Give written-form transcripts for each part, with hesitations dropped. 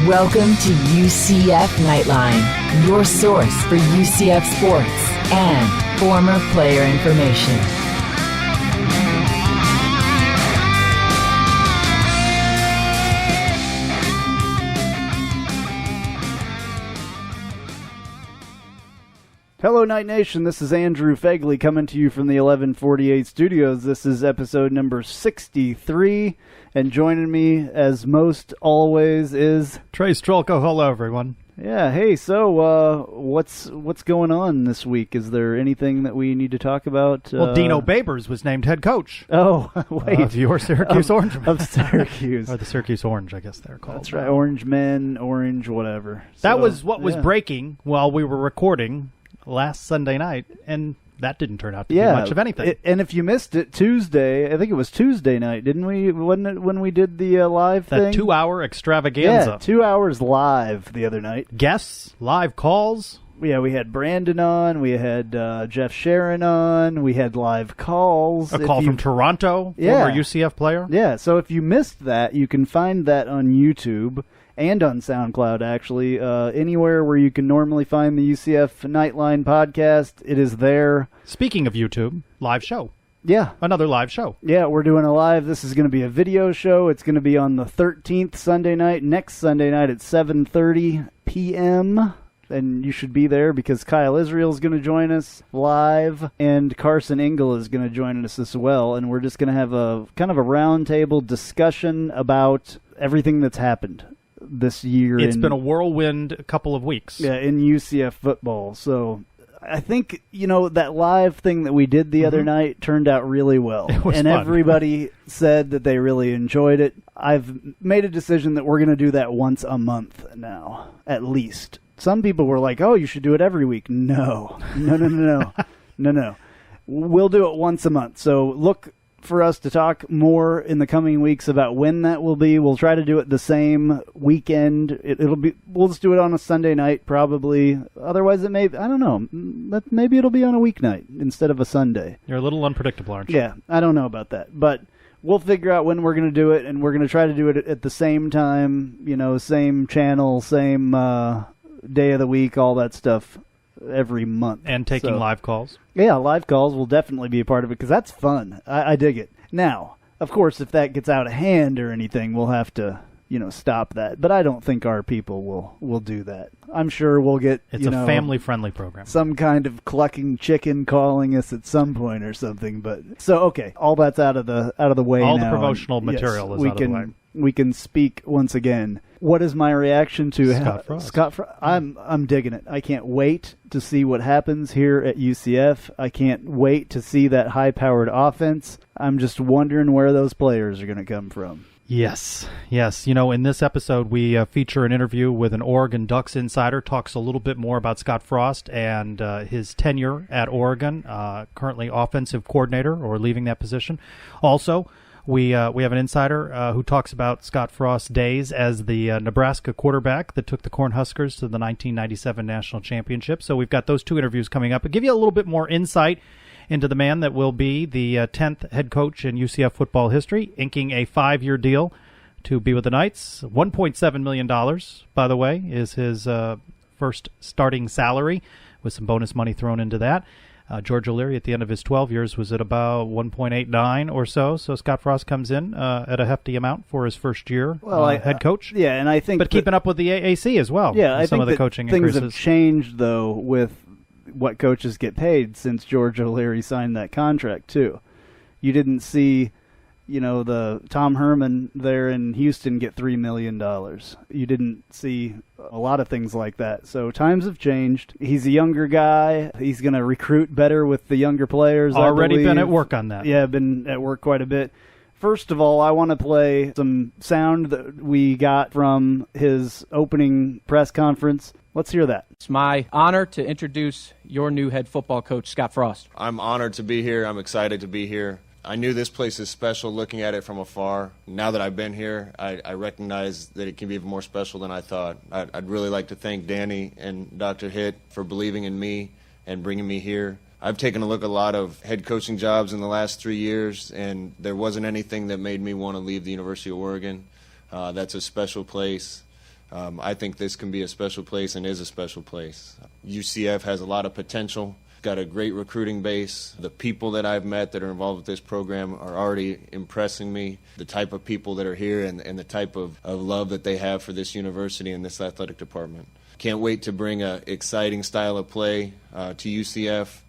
Welcome to UCF Knightline, your source for UCF sports and former player information. Hello, Night Nation. This is Andrew Phegley coming to you from the 1148 studios. This is episode number 63, and joining me, as most always, is Trylko. Hello, everyone. Yeah. Hey. So, what's going on this week? Is there anything that we need to talk about? Well, Dino Babers was named head coach. Oh, wait. Of your Syracuse Orange. Of Syracuse. Or the Syracuse Orange, I guess they're called. That's right. Orange men, orange, whatever. That was what was breaking while we were recording last Sunday night, and that didn't turn out to be much of anything. And if you missed it, Tuesday, I think it was Tuesday night, didn't we? Wasn't it when we did the live thing? That 2-hour extravaganza. Yeah, 2 hours live the other night. Guests, live calls. Yeah, we had Brandon on, we had Jeff Sharon on, we had live calls. A call from Toronto, former UCF player. Yeah, so if you missed that, you can find that on YouTube and on SoundCloud, actually. Anywhere where you can normally find the UCF Knightline podcast, it is there. Speaking of YouTube, live show. Yeah. Another live show. Yeah, we're doing a live. This is going to be a video show. It's going to be on the 13th Sunday night, next Sunday night at 7:30 p.m., and you should be there because Kyle Israel is going to join us live, and Carson Engel is going to join us as well, and we're just going to have a kind of a roundtable discussion about everything that's happened this year. It's been a whirlwind couple of weeks. Yeah, in UCF football. So I think, that live thing that we did the other night turned out really well. It was and fun. Everybody said that they really enjoyed it. I've made a decision that we're going to do that once a month now, at least. Some people were like, oh, you should do it every week. No. No. We'll do it once a month. So look for us to talk more in the coming weeks about when that will be. We'll try to do it the same weekend. We'll just do it on a Sunday night probably. Otherwise, I don't know. Maybe it'll be on a weeknight instead of a Sunday. You're a little unpredictable, aren't you? Yeah, I don't know about that, but we'll figure out when we're going to do it, and we're going to try to do it at the same time. Same channel, same day of the week, all that stuff. Every month. And taking live calls. Yeah, live calls will definitely be a part of it because that's fun. I dig it. Now, of course, if that gets out of hand or anything, we'll have to, stop that. But I don't think our people will do that. I'm sure we'll get, It's a family-friendly program. Some kind of clucking chicken calling us at some point or something. But so, okay, all that's out of the way now. All the promotional material is out of the way. We can speak once again. What is my reaction to Scott Frost? I'm digging it. I can't wait to see what happens here at UCF. I can't wait to see that high-powered offense. I'm just wondering where those players are going to come from. Yes. In this episode, we feature an interview with an Oregon Ducks insider. Talks a little bit more about Scott Frost and his tenure at Oregon, currently offensive coordinator or leaving that position. Also, we have an insider who talks about Scott Frost's days as the Nebraska quarterback that took the Cornhuskers to the 1997 national championship. So we've got those two interviews coming up. I'll give you a little bit more insight into the man that will be the 10th head coach in UCF football history, inking a 5-year deal to be with the Knights. $1.7 million, by the way, is his first starting salary, with some bonus money thrown into that. George O'Leary, at the end of his 12 years, was at about 1.89 or so. So Scott Frost comes in at a hefty amount for his first year head coach. Yeah, and I think, but keeping up with the AAC as well. Yeah, I some think of the coaching things increases have changed though with what coaches get paid since George O'Leary signed that contract too. You didn't see, the Tom Herman there in Houston get $3 million. You didn't see a lot of things like that. So times have changed. He's a younger guy. He's going to recruit better with the younger players. Already been at work on that. Yeah, been at work quite a bit. First of all, I want to play some sound that we got from his opening press conference. Let's hear that. It's my honor to introduce your new head football coach, Scott Frost. I'm honored to be here. I'm excited to be here. I knew this place is special looking at it from afar. Now that I've been here, I recognize that it can be even more special than I thought. I'd really like to thank Danny and Dr. Hitt for believing in me and bringing me here. I've taken a look at a lot of head coaching jobs in the last 3 years, and there wasn't anything that made me want to leave the University of Oregon. That's a special place. I think this can be a special place and is a special place. UCF has a lot of potential. Got a great recruiting base. The people that I've met that are involved with this program are already impressing me. The type of people that are here and the type of love that they have for this university and this athletic department. Can't wait to bring an exciting style of play to UCF.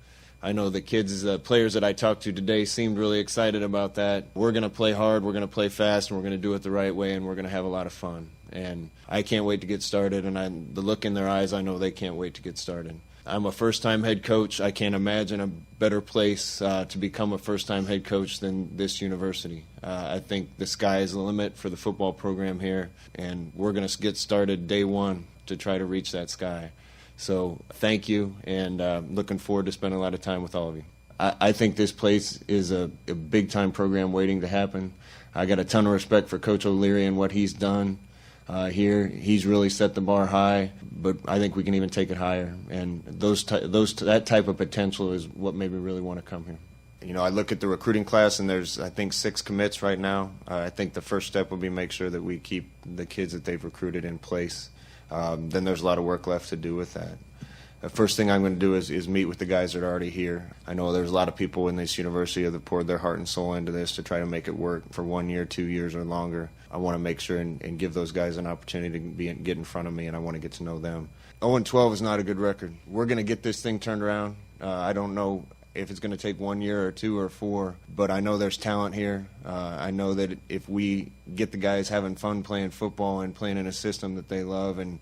I know the kids, the players that I talked to today seemed really excited about that. We're going to play hard, we're going to play fast, and we're going to do it the right way, and we're going to have a lot of fun. And I can't wait to get started, and the look in their eyes, I know they can't wait to get started. I'm a first-time head coach. I can't imagine a better place to become a first-time head coach than this university. I think the sky is the limit for the football program here, and we're going to get started day one to try to reach that sky. So thank you, and looking forward to spending a lot of time with all of you. I think this place is a big-time program waiting to happen. I got a ton of respect for Coach O'Leary and what he's done here. He's really set the bar high, but I think we can even take it higher. And that type of potential is what made me really want to come here. You know, I look at the recruiting class, and there's, I think, 6 commits right now. I think the first step will be make sure that we keep the kids that they've recruited in place. Then there's a lot of work left to do with that. The first thing I'm going to do is meet with the guys that are already here. I know there's a lot of people in this university that have poured their heart and soul into this to try to make it work for 1 year, 2 years, or longer. I want to make sure and give those guys an opportunity to get in front of me, and I want to get to know them. 0-12 is not a good record. We're going to get this thing turned around. I don't know if it's going to take 1 year or 2 or 4, but I know there's talent here. I know that if we get the guys having fun playing football and playing in a system that they love and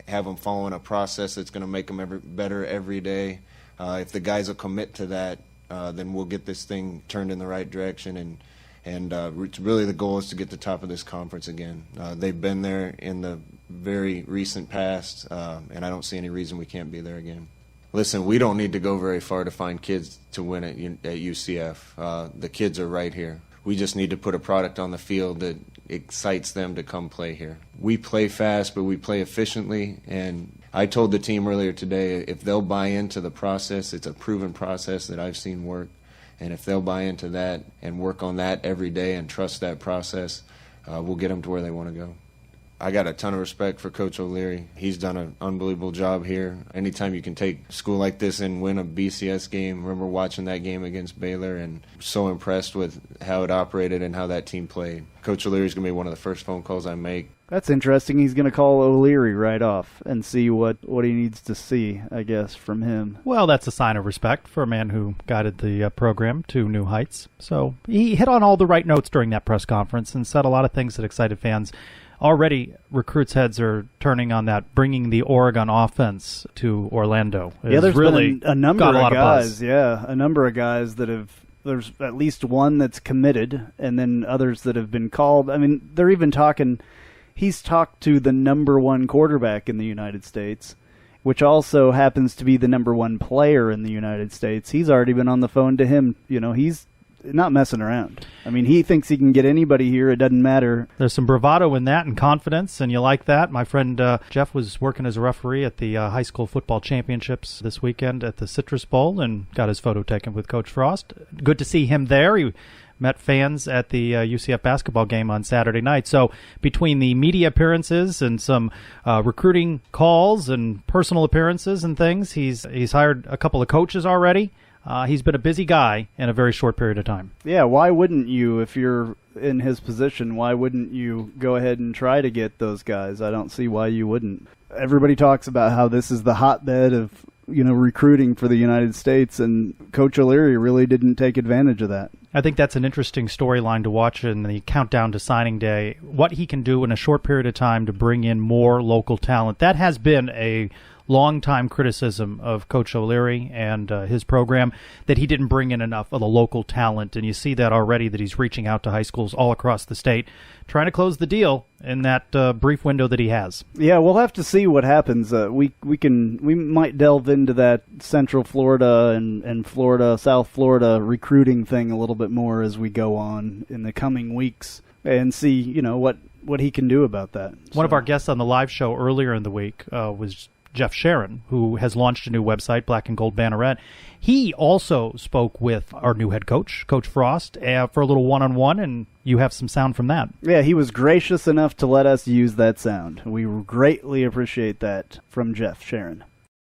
have them following a process that's going to make them better every day, if the guys will commit to that, then we'll get this thing turned in the right direction. And really the goal is to get to the top of this conference again. They've been there in the very recent past, and I don't see any reason we can't be there again. Listen, we don't need to go very far to find kids to win at UCF. The kids are right here. We just need to put a product on the field that excites them to come play here. We play fast, but we play efficiently, and I told the team earlier today, if they'll buy into the process, it's a proven process that I've seen work, and if they'll buy into that and work on that every day and trust that process, we'll get them to where they want to go. I got a ton of respect for Coach O'Leary. He's done an unbelievable job here. Anytime you can take a school like this and win a BCS game, remember watching that game against Baylor and so impressed with how it operated and how that team played. Coach O'Leary's going to be one of the first phone calls I make. That's interesting. He's going to call O'Leary right off and see what he needs to see, I guess, from him. Well, that's a sign of respect for a man who guided the program to new heights. So he hit on all the right notes during that press conference and said a lot of things that excited fans. Already, recruits' heads are turning on that, bringing the Oregon offense to Orlando. Yeah, there's really been a number got a of lot guys. Of buzz. Yeah, a number of guys that have. There's at least one that's committed, and then others that have been called. I mean, they're even talking. He's talked to the number 1 quarterback in the United States, which also happens to be the number 1 player in the United States. He's already been on the phone to him. You know, he's not messing around. I mean, he thinks he can get anybody here. It doesn't matter. There's some bravado in that and confidence, and you like that. My friend Jeff was working as a referee at the high school football championships this weekend at the Citrus Bowl and got his photo taken with Coach Frost. Good to see him there. He met fans at the UCF basketball game on Saturday night. So between the media appearances and some recruiting calls and personal appearances and things, he's hired a couple of coaches already. He's been a busy guy in a very short period of time. Yeah, why wouldn't you, if you're in his position, why wouldn't you go ahead and try to get those guys? I don't see why you wouldn't. Everybody talks about how this is the hotbed of, recruiting for the United States, and Coach O'Leary really didn't take advantage of that. I think that's an interesting storyline to watch in the countdown to signing day, what he can do in a short period of time to bring in more local talent. That has been a long-time criticism of Coach O'Leary and his program, that he didn't bring in enough of the local talent. And you see that already, that he's reaching out to high schools all across the state, trying to close the deal in that brief window that he has. Yeah, we'll have to see what happens. We might delve into that Central Florida and Florida, South Florida recruiting thing a little bit more as we go on in the coming weeks and see, what he can do about that. One of our guests on the live show earlier in the week was Jeff Sharon, who has launched a new website, Black and Gold Banneret. He also spoke with our new head coach, Coach Frost, for a little one-on-one, and you have some sound from that. Yeah, he was gracious enough to let us use that sound. We greatly appreciate that from Jeff Sharon.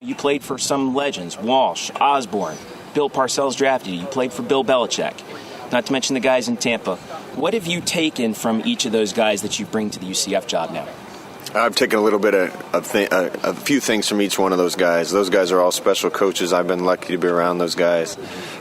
You played for some legends, Walsh, Osborne, Bill Parcells drafted you. You played for Bill Belichick, not to mention the guys in Tampa. What have you taken from each of those guys that you bring to the UCF job now? I've taken a little bit of a few things from each one of those guys. Those guys are all special coaches. I've been lucky to be around those guys.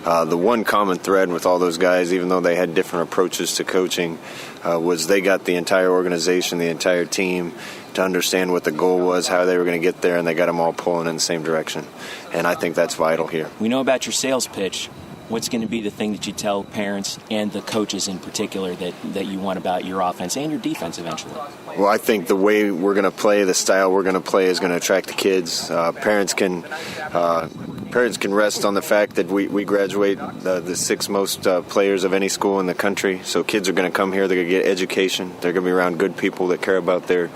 The one common thread with all those guys, even though they had different approaches to coaching, was they got the entire organization, the entire team, to understand what the goal was, how they were going to get there, and they got them all pulling in the same direction. And I think that's vital here. We know about your sales pitch. What's going to be the thing that you tell parents and the coaches in particular that you want about your offense and your defense eventually? Well, I think the way we're going to play, the style we're going to play is going to attract the kids. Parents can rest on the fact that we graduate the six most players of any school in the country. So kids are going to come here. They're going to get education. They're going to be around good people that care about their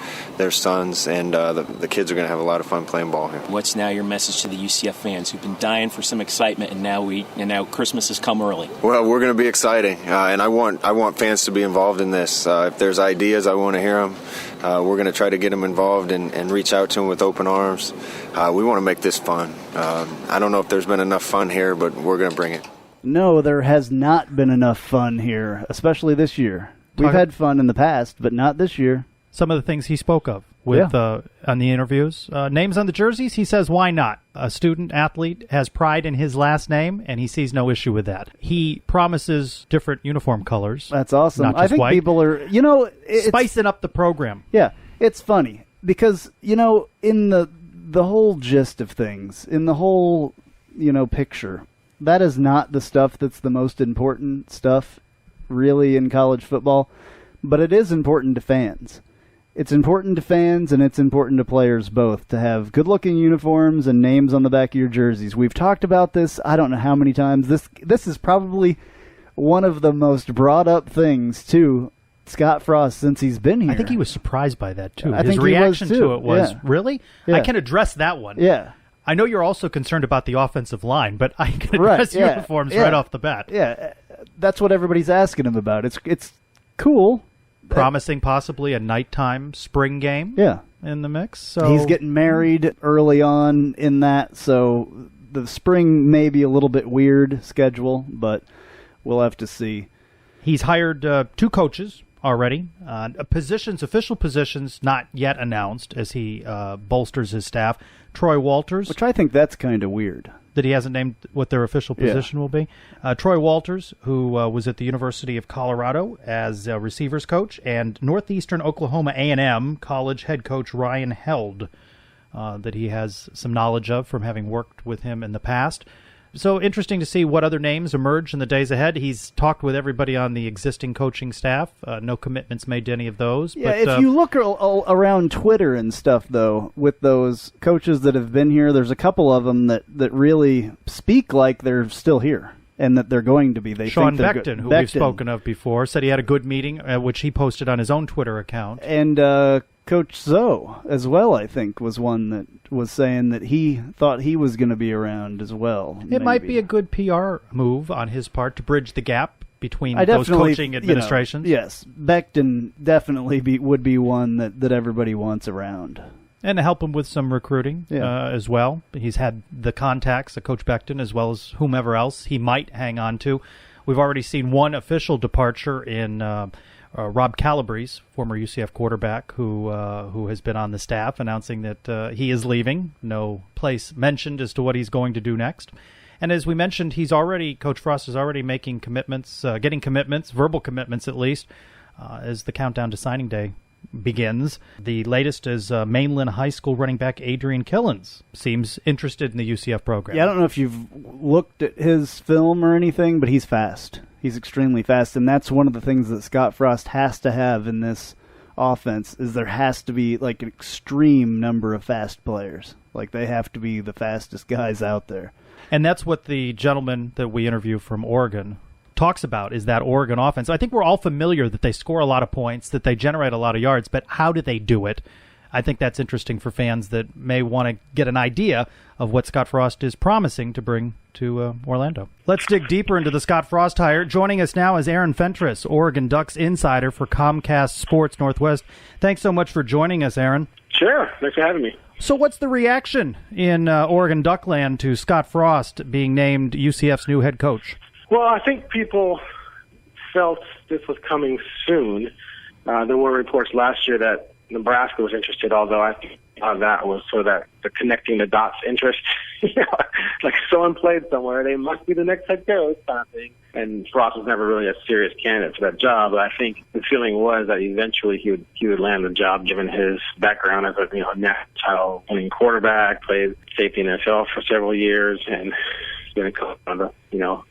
sons, and the kids are going to have a lot of fun playing ball here. What's now your message to the UCF fans who've been dying for some excitement, and now Christmas has come early? Well, we're going to be exciting, and I want fans to be involved in this. If there's ideas, I want to hear them. We're going to try to get them involved and reach out to them with open arms. We want to make this fun. I don't know if there's been enough fun here, but we're going to bring it. No, there has not been enough fun here, especially this year. We've had fun in the past, but not this year. Some of the things he spoke of with on the interviews. Names on the jerseys, he says, why not? A student athlete has pride in his last name, and he sees no issue with that. He promises different uniform colors. That's awesome. Not just I think white. People are, spicing up the program. Yeah, it's funny because, in the whole gist of things, in the whole, picture, that is not the stuff that's the most important stuff, really, in college football, but it is important to fans. It's important to fans and it's important to players both to have good-looking uniforms and names on the back of your jerseys. We've talked about this I don't know how many times. This is probably one of the most brought-up things to Scott Frost since he's been here. I think he was surprised by that, too. I His think reaction he was, too. to it was, Yeah. really? Yeah. I can address that one. Yeah. I know you're also concerned about the offensive line, but I can address uniforms right off the bat. Yeah, that's what everybody's asking him about. It's cool. Promising possibly a nighttime spring game in the mix. So he's getting married early on in that, so the spring may be a little bit weird schedule, but we'll have to see. He's hired 2 coaches already. Official positions not yet announced as he bolsters his staff. Troy Walters. Which I think that's kind of weird. That he hasn't named what their official position will be. Troy Walters, who was at the University of Colorado as a receivers coach, and Northeastern Oklahoma A&M college head coach Ryan Held, that he has some knowledge of from having worked with him in the past. So interesting to see what other names emerge in the days ahead. He's talked with everybody on the existing coaching staff. No commitments made to any of those. Yeah, but, if you look around Twitter and stuff, though, with those coaches that have been here, there's a couple of them that really speak like they're still here and that they're going to be. Sean Beckton, who we've spoken of before, said he had a good meeting, which he posted on his own Twitter account. And Coach Zoe, as well, I think, was one that was saying that he thought he was going to be around as well. It might be a good PR move on his part to bridge the gap between those coaching administrations. Yes, Beckton definitely would be one that everybody wants around. And to help him with some recruiting as well. He's had the contacts of Coach Beckton as well as whomever else he might hang on to. We've already seen one official departure in Rob Calabrese, former UCF quarterback, who has been on the staff, announcing that he is leaving. No place mentioned as to what he's going to do next. And as we mentioned, Coach Frost is already making commitments, getting commitments, verbal commitments at least, as the countdown to signing day begins. The latest is Mainland High School running back Adrian Killens seems interested in the UCF program. Yeah, I don't know if you've looked at his film or anything, but he's fast. He's extremely fast, and that's one of the things that Scott Frost has to have in this offense is there has to be like an extreme number of fast players. Like they have to be the fastest guys out there. And that's what the gentleman that we interview from Oregon talks about, is that Oregon offense. I think we're all familiar that they score a lot of points, that they generate a lot of yards, but how do they do it? I think that's interesting for fans that may want to get an idea of what Scott Frost is promising to bring to Orlando. Let's dig deeper into the Scott Frost hire. Joining us now is Aaron Fentress, Oregon Ducks insider for Comcast Sports Northwest. Thanks so much for joining us, Aaron. Sure. Thanks for having me. So what's the reaction in Oregon Duckland to Scott Frost being named UCF's new head coach? Well, I think people felt this was coming soon. There were reports last year that Nebraska was interested, although I think that was sort of that the connecting the dots interest. Like someone played somewhere, they must be the next head coach kind of thing. And Frost was never really a serious candidate for that job. But I think the feeling was that eventually he would land the job, given his background as a national title winning quarterback, played safety in the NFL for several years, and been a coach on the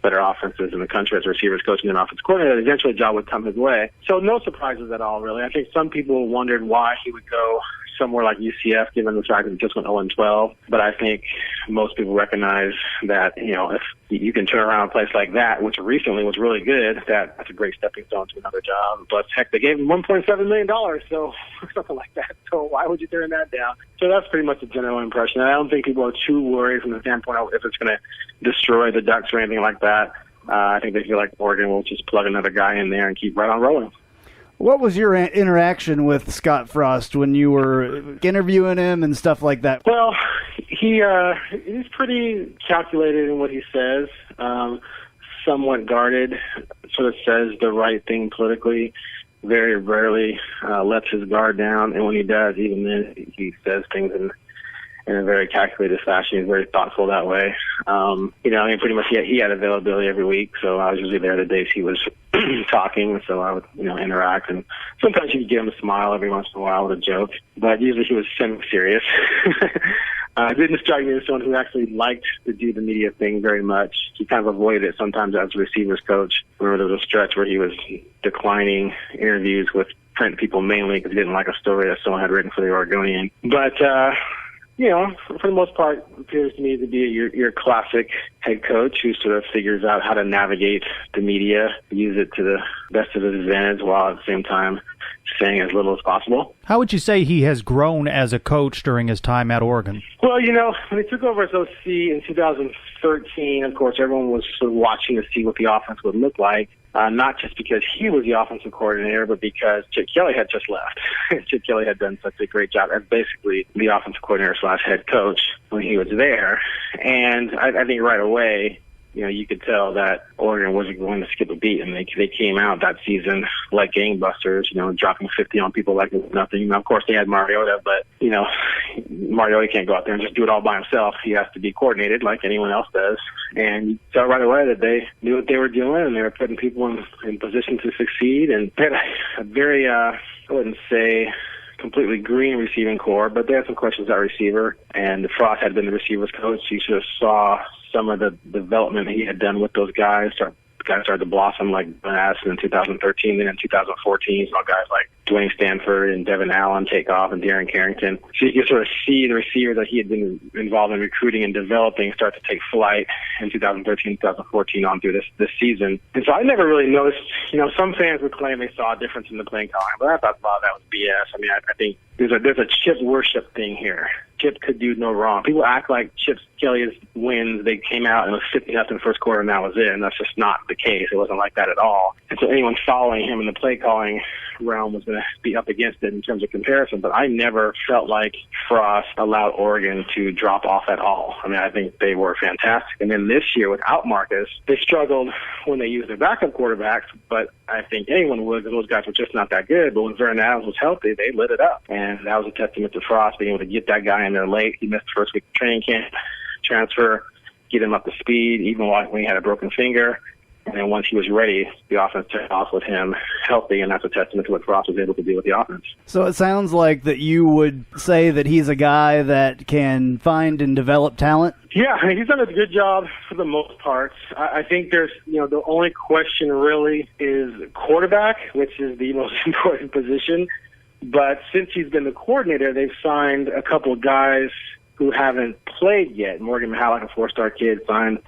better offenses in the country as a receivers coach and an offense coordinator. Eventually, a job would come his way. So no surprises at all, really. I think some people wondered why he would go somewhere like UCF, given the fact that he just went 0-12. But I think most people recognize that if you can turn around a place like that, which recently was really good, that's a great stepping stone to another job. But heck, they gave him $1.7 million, so something like that. So why would you turn that down? So that's pretty much the general impression. I don't think people are too worried from the standpoint of if it's going to destroy the Ducks or anything like that. I think they feel like Oregon will just plug another guy in there and keep right on rolling. What was your interaction with Scott Frost when you were interviewing him and stuff like that? Well, he's pretty calculated in what he says, somewhat guarded, sort of says the right thing politically, very rarely lets his guard down, and when he does, even then, he says things in a very calculated fashion. He's very thoughtful that way. Pretty much he had availability every week, so I was usually there the days he was talking, so I would, interact, and sometimes you could give him a smile every once in a while with a joke, but usually he was semi-serious. It didn't strike me as someone who actually liked to do the media thing very much. He kind of avoided it sometimes as a receivers coach, where there was a stretch where he was declining interviews with print people mainly because he didn't like a story that someone had written for the Oregonian. But, for the most part, appears to me to be your classic head coach who sort of figures out how to navigate the media, use it to the best of his advantage while at the same time saying as little as possible. How would you say he has grown as a coach during his time at Oregon? Well, when he took over as OC in 2013, of course, everyone was sort of watching to see what the offense would look like. Not just because he was the offensive coordinator, but because Chip Kelly had just left. Chip Kelly had done such a great job as basically the offensive coordinator / head coach when he was there. And I think right away, you could tell that Oregon wasn't going to skip a beat, and they came out that season like gangbusters, dropping 50 on people like it was nothing. Now, of course, they had Mariota, but, Mariota can't go out there and just do it all by himself. He has to be coordinated like anyone else does. And so right away that they knew what they were doing, and they were putting people in position to succeed. And they had a very, I wouldn't say completely green receiving core, but they had some questions at receiver, and Frost had been the receivers coach. You sort of saw some of the development he had done with those guys. Guys started to blossom like Madison in 2013. Then in 2014, you saw guys like Dwayne Stanford and Devin Allen take off, and Darren Carrington. So you sort of see the receivers that he had been involved in recruiting and developing start to take flight in 2013, 2014 on through this season. And so I never really noticed, some fans would claim they saw a difference in the playing calling, but I thought a lot of that was BS. I mean, I think there's a Chip worship thing here. Chip could do no wrong. People act like Chip Kelly's wins, they came out and it was 50-0 first quarter and that was it, and that's just not the case. It wasn't like that at all. And so anyone following him in the play calling realm was going to be up against it in terms of comparison, but I never felt like Frost allowed Oregon to drop off at all. I mean, I think they were fantastic. And then this year without Marcus, they struggled when they used their backup quarterbacks, but I think anyone would, because those guys were just not that good. But when Vernon Adams was healthy, they lit it up. And that was a testament to Frost being able to get that guy in there late. He missed the first week of training camp, transfer, get him up to speed, even when he had a broken finger. And then once he was ready, the offense took off with him healthy, and that's a testament to what Frost was able to do with the offense. So it sounds like that you would say that he's a guy that can find and develop talent? Yeah, he's done a good job for the most part. I think there's, the only question really is quarterback, which is the most important position. But since he's been the coordinator, they've signed a couple of guys who haven't played yet. Morgan Mahalik, a four-star kid, signed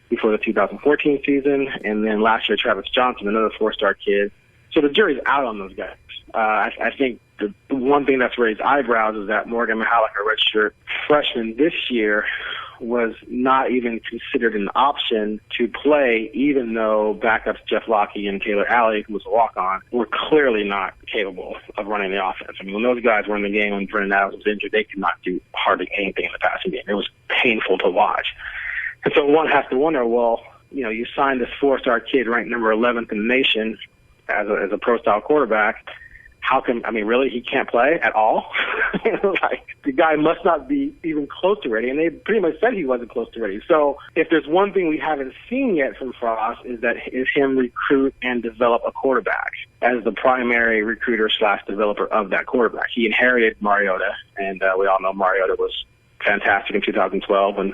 before the 2014 season, and then last year Travis Johnson, another four-star kid. So the jury's out on those guys. I think the one thing that's raised eyebrows is that Morgan Mihalik, a redshirt freshman this year, was not even considered an option to play, even though backups Jeff Lockie and Taylor Alley, who was a walk-on, were clearly not capable of running the offense. I mean, when those guys were in the game when Brennan Adams was injured, they could not do hardly anything in the passing game. It was painful to watch. And so one has to wonder, well, you signed this 4-star kid ranked number 11th in the nation as a pro-style quarterback. How come, really, he can't play at all? The guy must not be even close to ready, and they pretty much said he wasn't close to ready. So if there's one thing we haven't seen yet from Frost is him recruit and develop a quarterback as the primary recruiter / developer of that quarterback. He inherited Mariota, and we all know Mariota was fantastic in 2012 when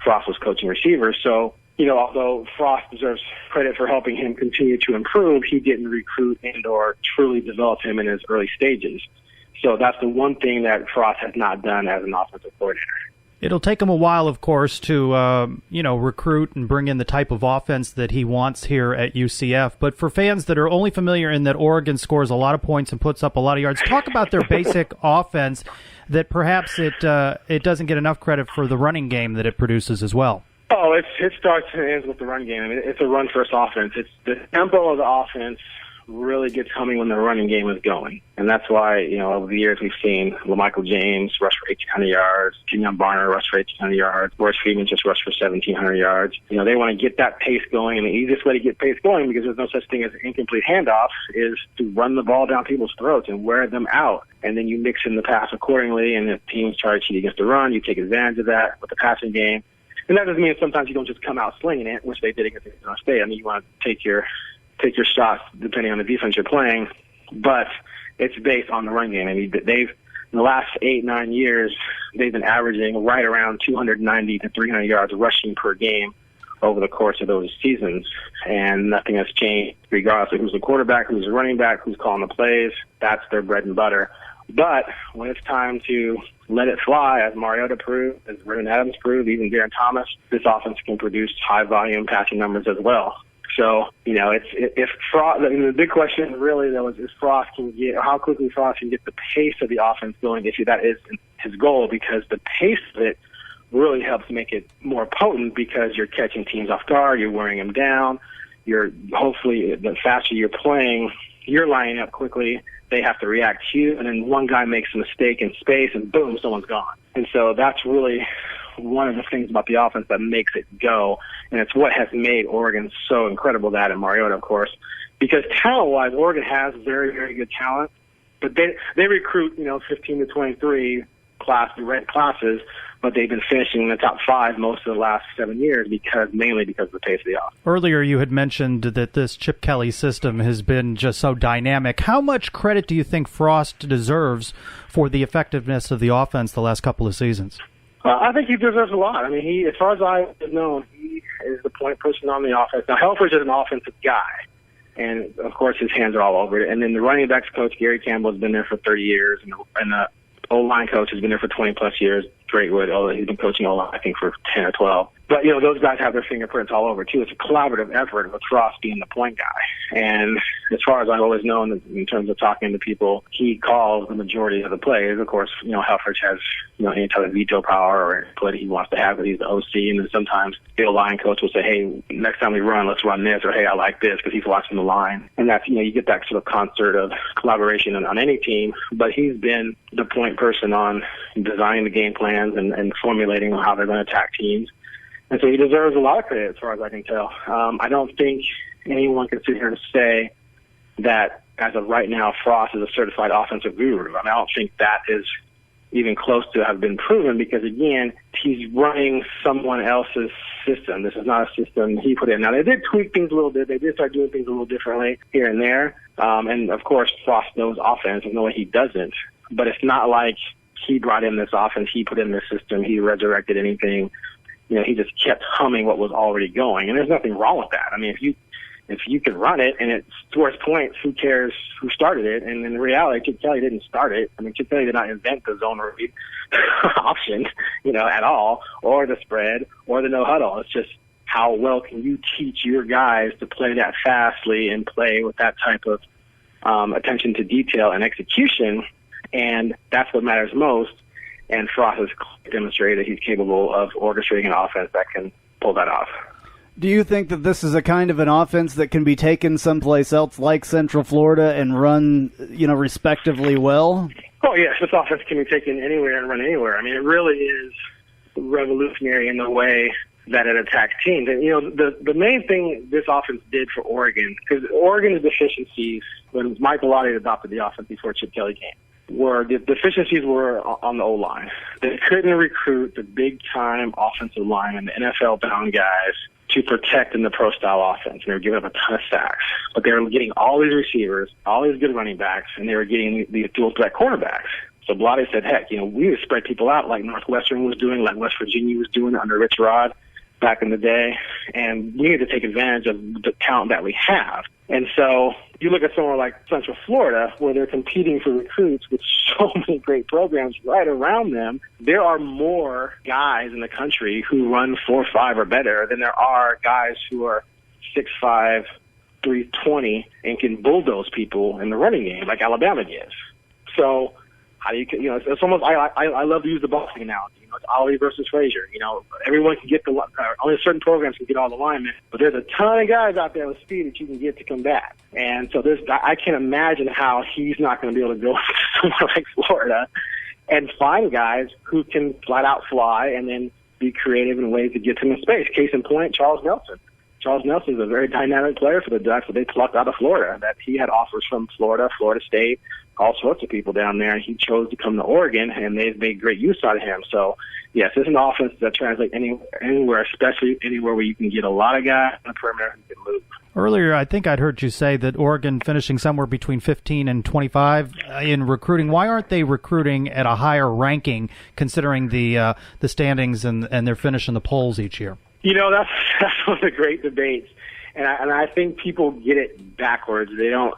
Frost was coaching receivers. So, although Frost deserves credit for helping him continue to improve, he didn't recruit and or truly develop him in his early stages. So that's the one thing that Frost has not done as an offensive coordinator. It'll take him a while, of course, to recruit and bring in the type of offense that he wants here at UCF. But for fans that are only familiar in that Oregon scores a lot of points and puts up a lot of yards, talk about their basic offense that perhaps it doesn't get enough credit for the running game that it produces as well. Oh, it starts and ends with the run game. It's a run-first offense. It's the tempo of the offense really gets humming when the running game is going. And that's why, over the years we've seen LaMichael James rush for 1,800 yards, Kenyon Barner rush for 1,800 yards, Boris Freeman just rushed for 1,700 yards. They want to get that pace going, and the easiest way to get pace going, because there's no such thing as an incomplete handoff, is to run the ball down people's throats and wear them out. And then you mix in the pass accordingly, and if teams try to cheat against the run, you take advantage of that with the passing game. And that doesn't mean sometimes you don't just come out slinging it, which they did against Arizona State. You want to take your shots depending on the defense you're playing, but it's based on the run game. They've in the last 8-9 years, they've been averaging right around 290 to 300 yards rushing per game over the course of those seasons, and nothing has changed regardless of who's the quarterback, who's the running back, who's calling the plays. That's their bread and butter. But when it's time to let it fly, as Mariota proved, as Brennan Adams proved, even Darren Thomas, this offense can produce high-volume passing numbers as well. So, if Frost, the big question really, though, is Frost how quickly Frost can get the pace of the offense going, if that is his goal, because the pace of it really helps make it more potent, because you're catching teams off guard, you're wearing them down, hopefully, the faster you're playing, you're lining up quickly, they have to react to you, and then one guy makes a mistake in space, and boom, someone's gone. And so that's really one of the things about the offense that makes it go, and it's what has made Oregon so incredible, that and Mariota, of course, because talent-wise, Oregon has very, very good talent, but they recruit, 15 to 23 red classes, but they've been finishing in the top 5 most of the last 7 years, mainly because of the pace of the offense. Earlier you had mentioned that this Chip Kelly system has been just so dynamic. How much credit do you think Frost deserves for the effectiveness of the offense the last couple of seasons? I think he deserves a lot. As far as I have known, he is the point person on the offense. Now, Helfrich is an offensive guy, and, of course, his hands are all over it. And then the running backs coach, Gary Campbell, has been there for 30 years, and the O-line coach has been there for 20-plus years, Drakewood, although he's been coaching O-line, I think, for 10 or 12. But, those guys have their fingerprints all over, too. It's a collaborative effort with Frost being the point guy. And as far as I've always known, in terms of talking to people, he calls the majority of the plays. Of course, Helfrich has, any type of veto power or input he wants to have, but he's the OC. And then sometimes the O-line coach will say, hey, next time we run, let's run this, or hey, I like this, because he's watching the line. And that's, you get that sort of concert of collaboration on any team. But he's been the point person on designing the game plans and formulating how they're going to attack teams. And so he deserves a lot of credit, as far as I can tell. I don't think anyone can sit here and say that, as of right now, Frost is a certified offensive guru. I don't think that is even close to have been proven, because, again, he's running someone else's system. This is not a system he put in. Now, they did tweak things a little bit. They did start doing things a little differently here and there. And, of course, Frost knows offense. There's no way he doesn't. But it's not like he brought in this offense, he put in this system, he resurrected anything. He just kept humming what was already going. And there's nothing wrong with that. If you can run it and it scores points, who cares who started it? And in reality, Chip Kelly didn't start it. Chip Kelly did not invent the zone read option, at all, or the spread, or the no huddle. It's just how well can you teach your guys to play that fastly and play with that type of attention to detail and execution. And that's what matters most. And Frost has demonstrated that he's capable of orchestrating an offense that can pull that off. Do you think that this is a kind of an offense that can be taken someplace else like Central Florida and run, respectively well? Oh, yes, this offense can be taken anywhere and run anywhere. I mean, it really is revolutionary in the way that it attacks teams. And, the main thing this offense did for Oregon, because Oregon's deficiencies, when Mike Bellotti adopted the offense before Chip Kelly came, the deficiencies were on the O-line. They couldn't recruit the big-time offensive linemen, the NFL-bound guys, to protect in the pro-style offense. And they were giving up a ton of sacks. But they were getting all these receivers, all these good running backs, and they were getting these dual-threat cornerbacks. So Bellotti said, heck, we need to spread people out like Northwestern was doing, like West Virginia was doing under Rich Rod back in the day. And we need to take advantage of the talent that we have. And so you look at somewhere like Central Florida, where they're competing for recruits with so many great programs right around them. There are more guys in the country who run 4.5 or better than there are guys who are 6'5", 320, and can bulldoze people in the running game like Alabama gives. So how do you, it's almost, I love to use the boxing analogy. It's Ali versus Frazier. Everyone can get only certain programs can get all the linemen, but there's a ton of guys out there with speed that you can get to combat. And so I can't imagine how he's not going to be able to go somewhere like Florida and find guys who can flat out fly and then be creative in ways to get them in space. Case in point, Charles Nelson. Charles Nelson is a very dynamic player for the Ducks, but they plucked out of Florida. That he had offers from Florida, Florida State, all sorts of people down there, and he chose to come to Oregon, and they've made great use out of him. So, yes, it's an offense that translates anywhere, especially anywhere where you can get a lot of guys on the perimeter who can move. Earlier, I think I'd heard you say that Oregon finishing somewhere between 15 and 25 in recruiting. Why aren't they recruiting at a higher ranking, considering the standings and their finish in the polls each year? That's one of the great debates, and I think people get it backwards. They don't.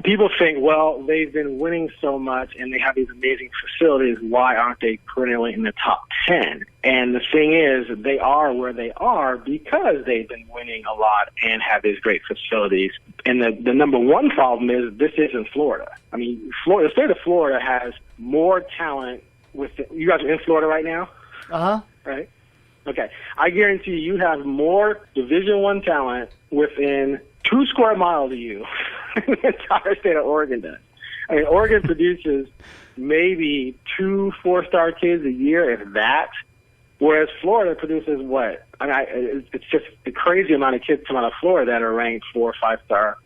People think, well, they've been winning so much and they have these amazing facilities. Why aren't they perennially in the top 10? And the thing is, they are where they are because they've been winning a lot and have these great facilities. And the number one problem is this isn't Florida. I mean, the state of Florida has more talent. You guys are in Florida right now? Uh-huh. Right? Okay. I guarantee you have more Division I talent within 2 square miles of you than the entire state of Oregon does. I mean, Oregon produces maybe 2 4-star kids a year, if that, whereas Florida produces what? I mean, it's just the crazy amount of kids come out of Florida that are ranked 4 or 5-star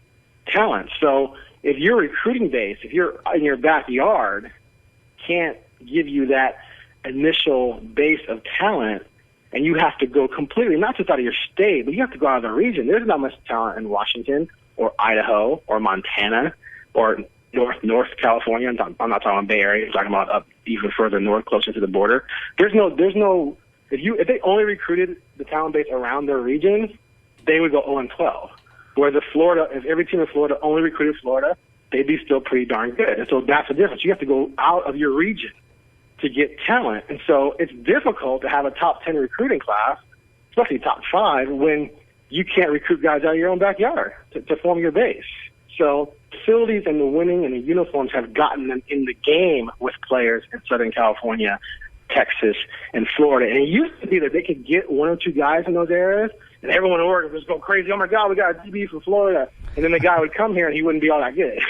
talent. So if your recruiting base, if you're in your backyard, can't give you that initial base of talent, and you have to go completely, not just out of your state, but you have to go out of the region. There's not much talent in Washington or Idaho or Montana or North California. I'm not talking about Bay Area. I'm talking about up even further north, closer to the border. There's no. If they only recruited the talent base around their regions, they would go 0-12. Whereas if every team in Florida only recruited Florida, they'd be still pretty darn good. And so that's the difference. You have to go out of your region to get talent. And so it's difficult to have a top 10 recruiting class, especially top 5, when you can't recruit guys out of your own backyard to form your base. So facilities and the winning and the uniforms have gotten them in the game with players in Southern California, Texas, and Florida. And it used to be that they could get 1 or 2 guys in those areas, and everyone in Oregon would just go crazy. Oh, my God, we got a DB from Florida. And then the guy would come here, and he wouldn't be all that good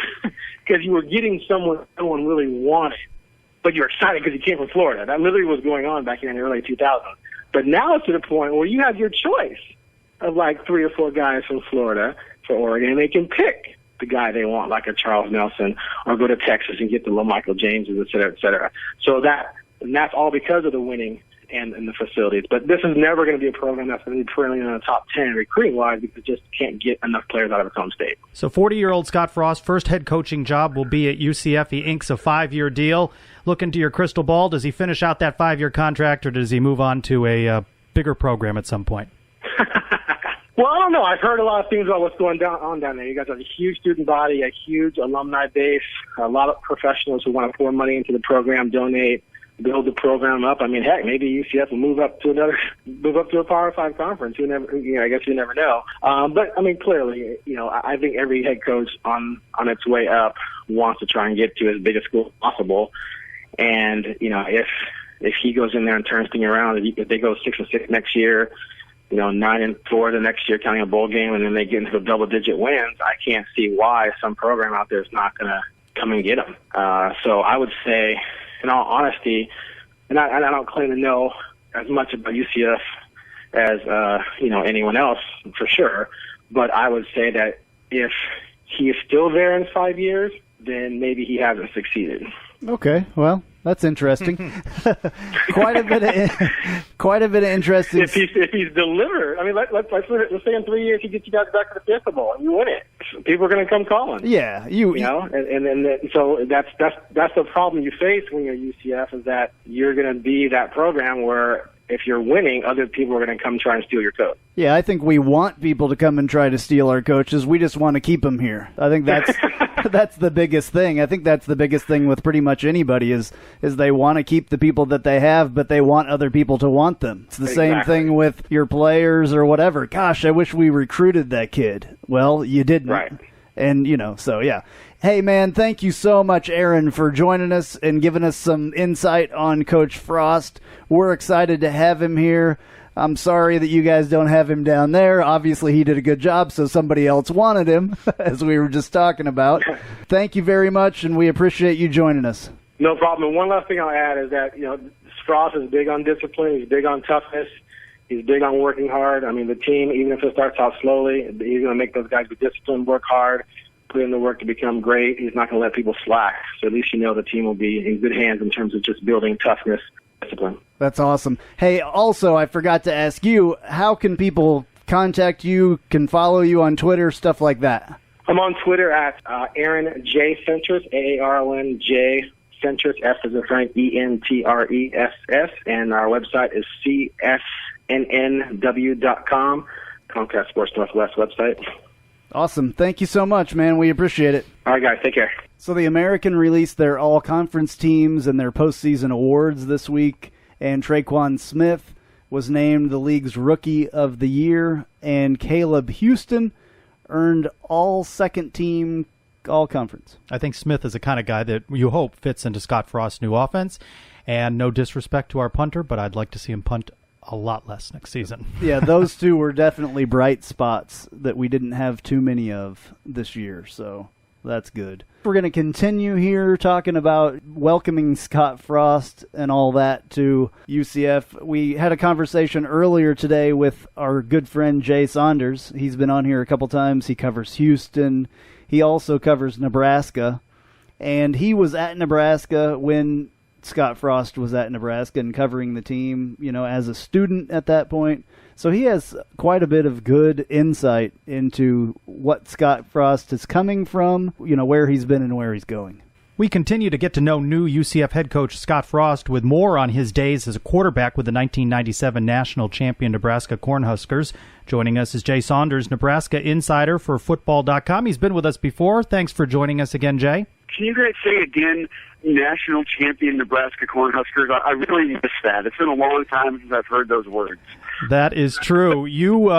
because you were getting someone no one really wanted. But you're excited because he came from Florida. That literally was going on back in the early 2000s. But now it's to the point where you have your choice of like 3 or 4 guys from Florida for Oregon, and they can pick the guy they want, like a Charles Nelson, or go to Texas and get the LaMichael Jameses, et cetera, et cetera. So that's all because of the winning and the facilities. But this is never going to be a program that's going to be perennially in the top 10 recruiting-wise because it just can't get enough players out of its home state. So 40-year-old Scott Frost's first head coaching job will be at UCF. He inks a 5-year deal. Look into your crystal ball. Does he finish out that 5-year contract, or does he move on to a bigger program at some point? Well, I don't know. I've heard a lot of things about what's going on down there. You guys have a huge student body, a huge alumni base, a lot of professionals who want to pour money into the program, donate. build the program up. I mean, heck, maybe UCF will move up to a Power 5 conference. I guess you never know. But I mean, clearly, I think every head coach on its way up wants to try and get to as big a school as possible. And if he goes in there and turns things around, if they go 6-6 next year, 9-4 the next year, counting a bowl game, and then they get into the double-digit wins, I can't see why some program out there is not going to come and get them. So I would say, in all honesty, and I don't claim to know as much about UCF as anyone else for sure, but I would say that if he is still there in 5 years, then maybe he hasn't succeeded. Okay, well, that's interesting. Quite a bit of interesting. If he's delivered, I mean, let's say in 3 years he gets you guys back to the Fiesta Bowl and you win it. People are going to come calling. Yeah, so that's the problem you face when you're UCF, is that you're going to be that program where if you're winning, other people are going to come try and steal your coach. Yeah, I think we want people to come and try to steal our coaches. We just want to keep them here. I think that's that's the biggest thing. I think that's the biggest thing with pretty much anybody is they want to keep the people that they have, but they want other people to want them. It's the same thing with your players or whatever. Gosh, I wish we recruited that kid. Well, you didn't. Right. And, so, yeah. Hey, man, thank you so much, Aaron, for joining us and giving us some insight on Coach Frost. We're excited to have him here. I'm sorry that you guys don't have him down there. Obviously, he did a good job, so somebody else wanted him, as we were just talking about. Thank you very much, and we appreciate you joining us. No problem. And one last thing I'll add is that, Frost is big on discipline. He's big on toughness. He's big on working hard. I mean, the team, even if it starts out slowly, he's going to make those guys be disciplined, work hard, put in the work to become great. He's not going to let people slack. So at least the team will be in good hands in terms of just building toughness, discipline. That's awesome. Hey, also, I forgot to ask you, how can people contact you, can follow you on Twitter, stuff like that? I'm on Twitter at Aaron J. Centris, AARON J. Centris, F as in Frank, ENTRESS, and our website is CSNNW.com, Comcast Sports Northwest website. Awesome. Thank you so much, man. We appreciate it. All right, guys. Take care. So the American released their all-conference teams and their postseason awards this week, and Traquan Smith was named the league's Rookie of the Year, and Caleb Houston earned all second-team all-conference. I think Smith is the kind of guy that you hope fits into Scott Frost's new offense. And no disrespect to our punter, but I'd like to see him punt a lot less next season. Yeah, those two were definitely bright spots that we didn't have too many of this year, so that's good. We're going to continue here talking about welcoming Scott Frost and all that to UCF. We had a conversation earlier today with our good friend Jay Saunders. He's been on here a couple times. He covers Houston. He also covers Nebraska, and he was at Nebraska when Scott Frost was at Nebraska and covering the team, as a student at that point. So he has quite a bit of good insight into what Scott Frost is coming from, where he's been and where he's going. We continue to get to know new UCF head coach Scott Frost with more on his days as a quarterback with the 1997 national champion Nebraska Cornhuskers. Joining us is Jay Saunders, Nebraska insider for Football.com. He's been with us before. Thanks for joining us again, Jay. Can you guys say again, national champion Nebraska Cornhuskers? I really miss that. It's been a long time since I've heard those words. That is true. You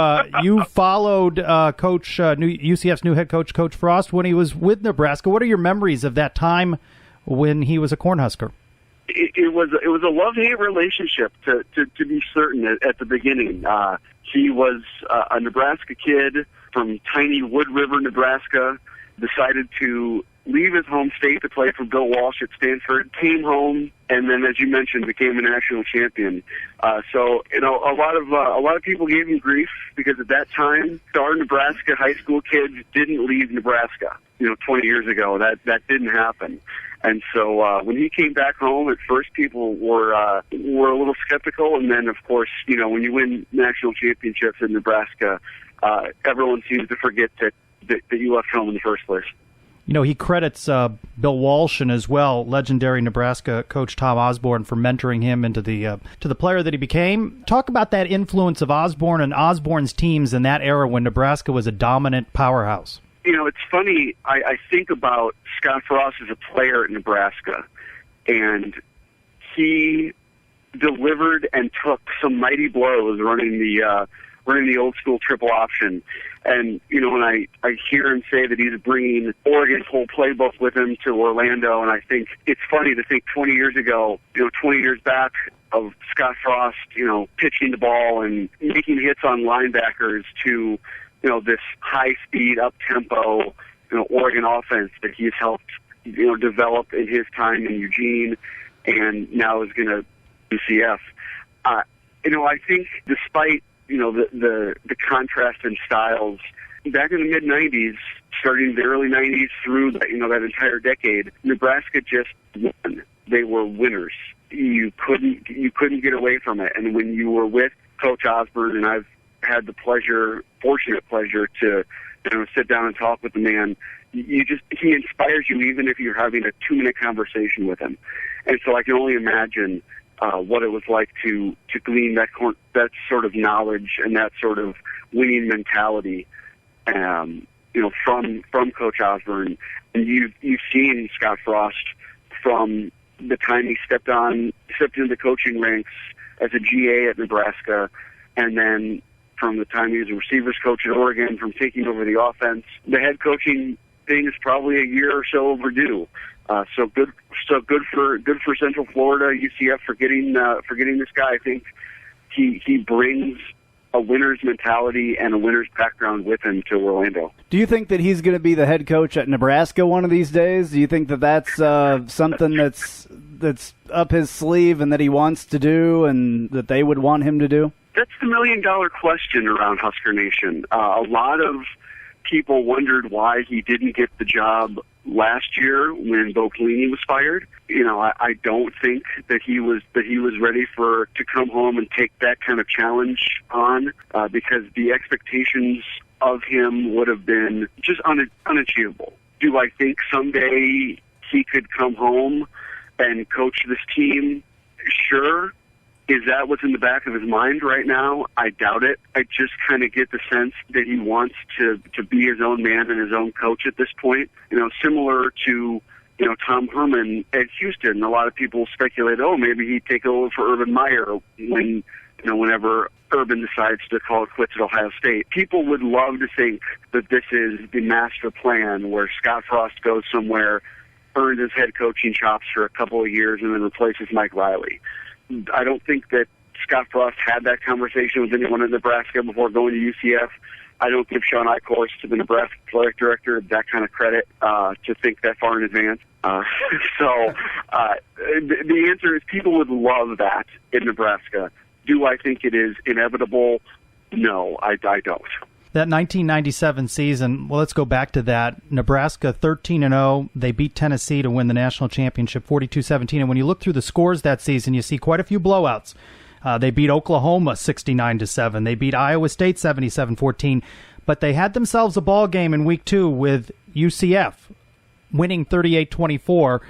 followed UCF's new head coach, Coach Frost, when he was with Nebraska. What are your memories of that time when he was a Cornhusker? It was a love-hate relationship, to be certain, at the beginning. He was a Nebraska kid from tiny Wood River, Nebraska, decided to leave his home state to play for Bill Walsh at Stanford, came home, and then, as you mentioned, became a national champion. So a lot of people gave him grief because at that time, our Nebraska high school kids didn't leave Nebraska. 20 years ago, that didn't happen. And so when he came back home, at first people were a little skeptical, and then, of course, when you win national championships in Nebraska, everyone seems to forget that you left home in the first place. He credits Bill Walsh and as well legendary Nebraska coach Tom Osborne for mentoring him into to the player that he became. Talk about that influence of Osborne and Osborne's teams in that era when Nebraska was a dominant powerhouse. It's funny. I think about Scott Frost as a player at Nebraska, and he delivered and took some mighty blows running the old school triple option. And, when I hear him say that he's bringing Oregon's whole playbook with him to Orlando, and I think it's funny to think 20 years ago, 20 years back, of Scott Frost, pitching the ball and making hits on linebackers to, this high-speed, up-tempo, Oregon offense that he's helped, develop in his time in Eugene and now is going to UCF. I think despite, the contrast in styles, back in the mid-'90s, starting the early 90s through, that entire decade, Nebraska just won. They were winners. You couldn't get away from it. And when you were with Coach Osborne, and I've had the fortunate pleasure to sit down and talk with the man, he inspires you even if you're having a 2-minute conversation with him. And so I can only imagine what it was like to glean that sort of knowledge and that sort of winning mentality, from Coach Osborne. And you've seen Scott Frost from the time he stepped into the coaching ranks as a GA at Nebraska, and then from the time he was a receivers coach at Oregon, from taking over the offense. The head coaching thing is probably a year or so overdue. So good for Central Florida, UCF for getting this guy. I think he brings a winner's mentality and a winner's background with him to Orlando. Do you think that he's going to be the head coach at Nebraska one of these days? Do you think that that's something that's up his sleeve and that he wants to do and that they would want him to do? That's the million-dollar question around Husker Nation. A lot of people wondered why he didn't get the job last year when Bo Pelini was fired. I don't think that he was ready to come home and take that kind of challenge on, because the expectations of him would have been just unachievable. Do I think someday he could come home and coach this team? Sure. Is that what's in the back of his mind right now? I doubt it. I just kind of get the sense that he wants to be his own man and his own coach at this point. Similar to, Tom Herman at Houston. A lot of people speculate, maybe he'd take over for Urban Meyer whenever Urban decides to call it quits at Ohio State. People would love to think that this is the master plan where Scott Frost goes somewhere, earns his head coaching chops for a couple of years, and then replaces Mike Riley. I don't think that Scott Frost had that conversation with anyone in Nebraska before going to UCF. I don't give Sean Eichhorst, to the Nebraska athletic director, that kind of credit to think that far in advance. The answer is people would love that in Nebraska. Do I think it is inevitable? No, I don't. That 1997 season, well, let's go back to that. Nebraska 13-0. They beat Tennessee to win the national championship 42-17. And when you look through the scores that season, you see quite a few blowouts. They beat Oklahoma 69-7. They beat Iowa State 77-14. But they had themselves a ball game in week 2 with UCF winning 38-24.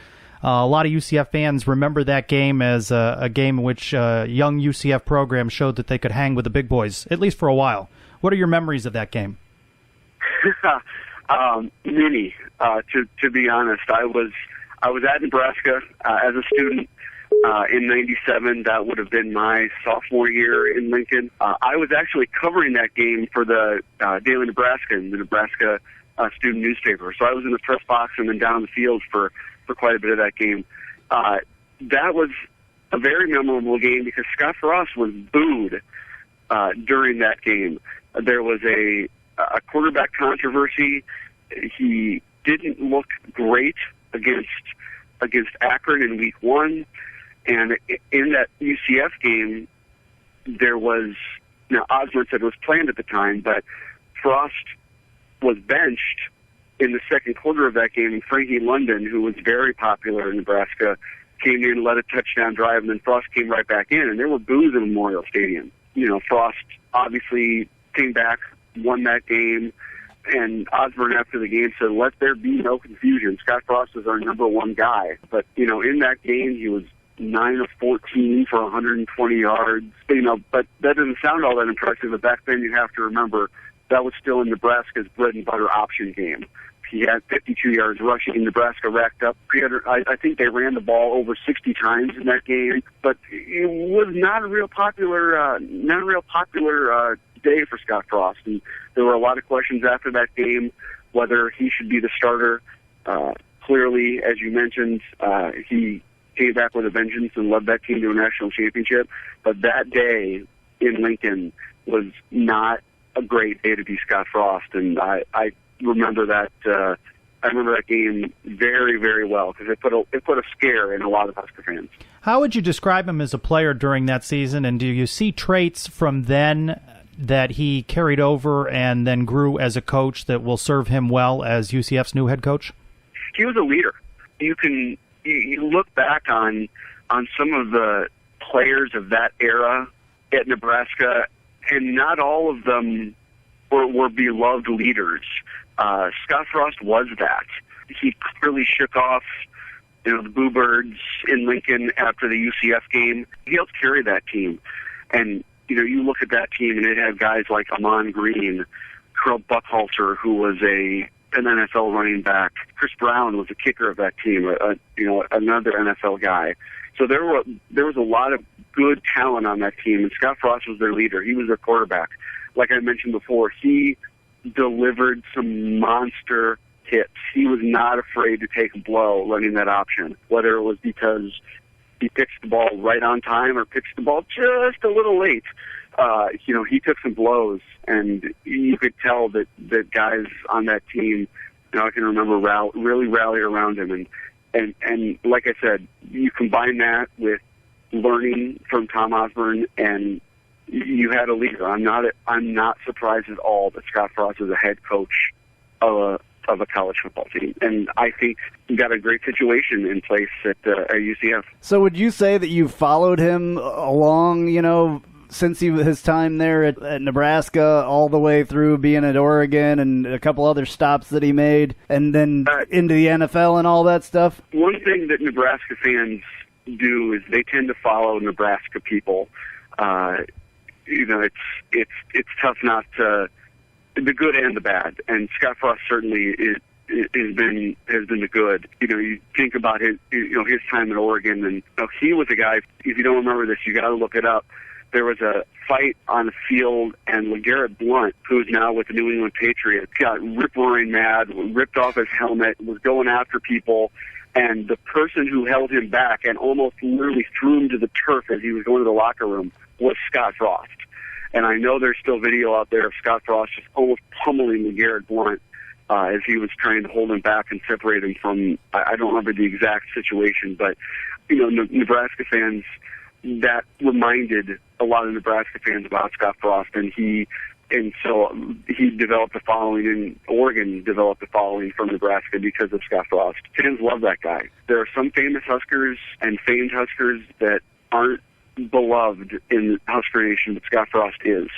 A lot of UCF fans remember that game as a game in which young UCF program showed that they could hang with the big boys, at least for a while. What are your memories of that game? Many, to be honest. I was at Nebraska as a student in '97. That would have been my sophomore year in Lincoln. I was actually covering that game for the Daily Nebraskan, the Nebraska student newspaper. So I was in the press box and then down the field for quite a bit of that game. That was a very memorable game because Scott Frost was booed during that game. There was a quarterback controversy. He didn't look great against Akron in week 1. And in that UCF game, there was, Osborne said it was planned at the time, but Frost was benched in the second quarter of that game. And Frankie London, who was very popular in Nebraska, came in, led a touchdown drive, and then Frost came right back in. And there were boos in Memorial Stadium. Frost obviously came back, won that game, and Osborne after the game said, let there be no confusion. Scott Frost is our number one guy. But, in that game, he was 9 of 14 for 120 yards. But that doesn't sound all that impressive. But back then, you have to remember, that was still in Nebraska's bread and butter option game. He had 52 yards rushing. Nebraska racked up 300. I think they ran the ball over 60 times in that game, but it was not a real popular day for Scott Frost. And there were a lot of questions after that game whether he should be the starter. Clearly, as you mentioned, he came back with a vengeance and led that team to a national championship. But that day in Lincoln was not a great day to be Scott Frost, and I remember that. I remember that game very, very well because it put a scare in a lot of Husker fans. How would you describe him as a player during that season, and do you see traits from then that he carried over and then grew as a coach that will serve him well as UCF's new head coach? He was a leader. You look back on some of the players of that era at Nebraska, and not all of them were beloved leaders. Scott Frost was that. He clearly shook off, the Boo Birds in Lincoln after the UCF game. He helped carry that team. And, you look at that team and it had guys like Amon Green, Carl Buckhalter, who was an NFL running back. Chris Brown was the kicker of that team, another NFL guy. So there was a lot of good talent on that team, and Scott Frost was their leader. He was their quarterback. Like I mentioned before, he delivered some monster hits. He was not afraid to take a blow running that option, whether it was because he pitched the ball right on time or pitched the ball just a little late. He took some blows, and you could tell that guys on that team, I can remember really rallied around him. And like I said, you combine that with learning from Tom Osborne, and you had a leader. I'm not surprised at all that Scott Frost is a head coach of a college football team, and I think he got a great situation in place at UCF. So would you say that you followed him along, since his time there at Nebraska, all the way through being at Oregon and a couple other stops that he made, and then into the NFL and all that stuff? One thing that Nebraska fans do is they tend to follow Nebraska people. It's tough not to, the good and the bad, and Scott Frost certainly has been the good. You think about his time at Oregon, and he was a guy. If you don't remember this, you got to look it up. There was a fight on the field, and LeGarrette Blount, who's now with the New England Patriots, got rip-roaring mad, ripped off his helmet, was going after people, and the person who held him back and almost literally threw him to the turf as he was going to the locker room was Scott Frost. And I know there's still video out there of Scott Frost just almost pummeling LeGarrette Blount as he was trying to hold him back and separate him from, I don't remember the exact situation, but, Nebraska fans, that reminded a lot of Nebraska fans about Scott Frost, and so he developed a following, and Oregon developed a following from Nebraska because of Scott Frost. Fans love that guy. There are some famous Huskers and famed Huskers that aren't beloved in Husker Nation, but Scott Frost is.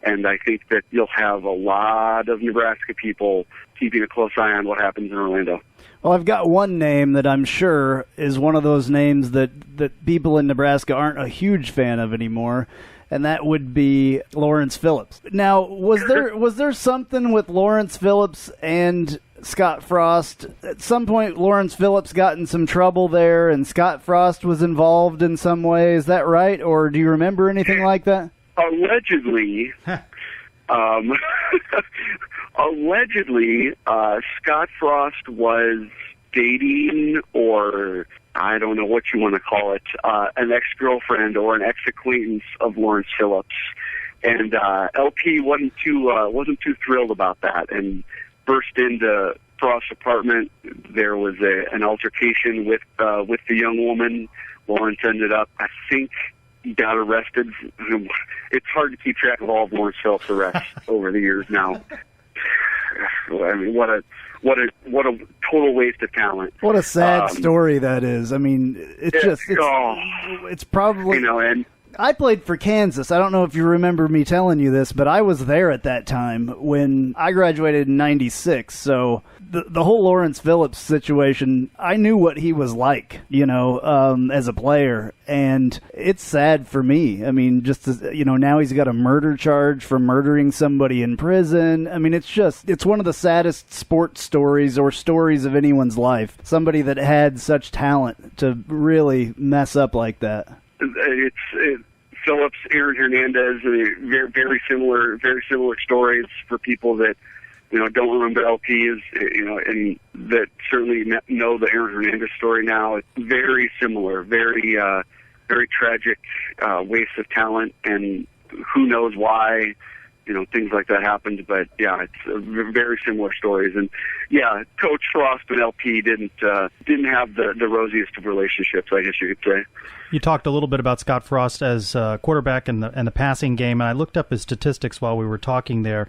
And I think that you'll have a lot of Nebraska people keeping a close eye on what happens in Orlando. Well, I've got one name that I'm sure is one of those names that people in Nebraska aren't a huge fan of anymore, and that would be Lawrence Phillips. Now, was there something with Lawrence Phillips and Scott Frost? At some point, Lawrence Phillips got in some trouble there, and Scott Frost was involved in some way. Is that right, or do you remember anything like that? Allegedly, Scott Frost was dating, or I don't know what you want to call it, an ex-girlfriend or an ex-acquaintance of Lawrence Phillips, and LP wasn't too thrilled about that, and burst into Frost's apartment. There was an altercation with the young woman. Lawrence ended up, I think, got arrested. It's hard to keep track of all of Lawrence Phillips' arrests over the years now. I mean, what a total waste of talent. What a sad story that is. I mean, it's probably, I played for Kansas. I don't know if you remember me telling you this, but I was there at that time when I graduated in 96. So the whole Lawrence Phillips situation, I knew what he was like, as a player. And it's sad for me. I mean, just as, now he's got a murder charge for murdering somebody in prison. I mean, it's one of the saddest sports stories or stories of anyone's life. Somebody that had such talent to really mess up like that. It's Phillips, Aaron Hernandez, very, very similar stories for people that don't remember LPs, and that certainly know the Aaron Hernandez story now. It's very similar, very tragic waste of talent, and who knows why, things like that happened. But yeah, it's very similar stories. And yeah, Coach Frost and LP didn't have the rosiest of relationships, I guess you could say. You talked a little bit about Scott Frost as quarterback in the passing game, and I looked up his statistics while we were talking there.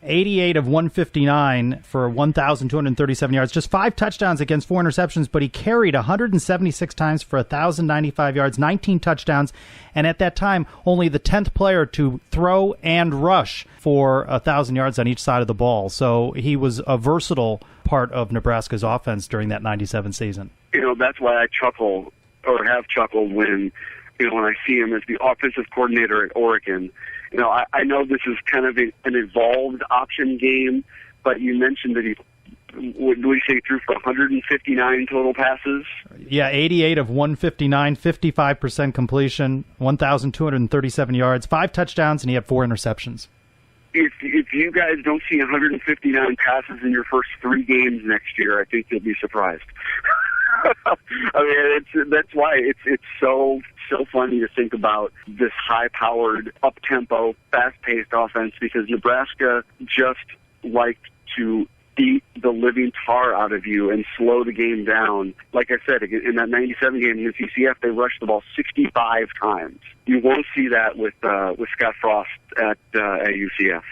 88 of 159 for 1,237 yards, just 5 touchdowns against 4 interceptions, but he carried 176 times for 1,095 yards, 19 touchdowns, and at that time, only the 10th player to throw and rush for 1,000 yards on each side of the ball. So he was a versatile part of Nebraska's offense during that 97 season. That's why I chuckle, or have chuckled, when I see him as the offensive coordinator at Oregon. I know this is kind of an evolved option game, but you mentioned that he threw for 159 total passes? Yeah, 88 of 159, 55% completion, 1,237 yards, 5 touchdowns, and he had 4 interceptions. If you guys don't see 159 passes in your first 3 games next year, I think you'll be surprised. I mean, that's why it's so funny to think about this high-powered, up-tempo, fast-paced offense, because Nebraska just liked to beat the living tar out of you and slow the game down. Like I said, in that 97 game against UCF, they rushed the ball 65 times. You won't see that with Scott Frost at UCF.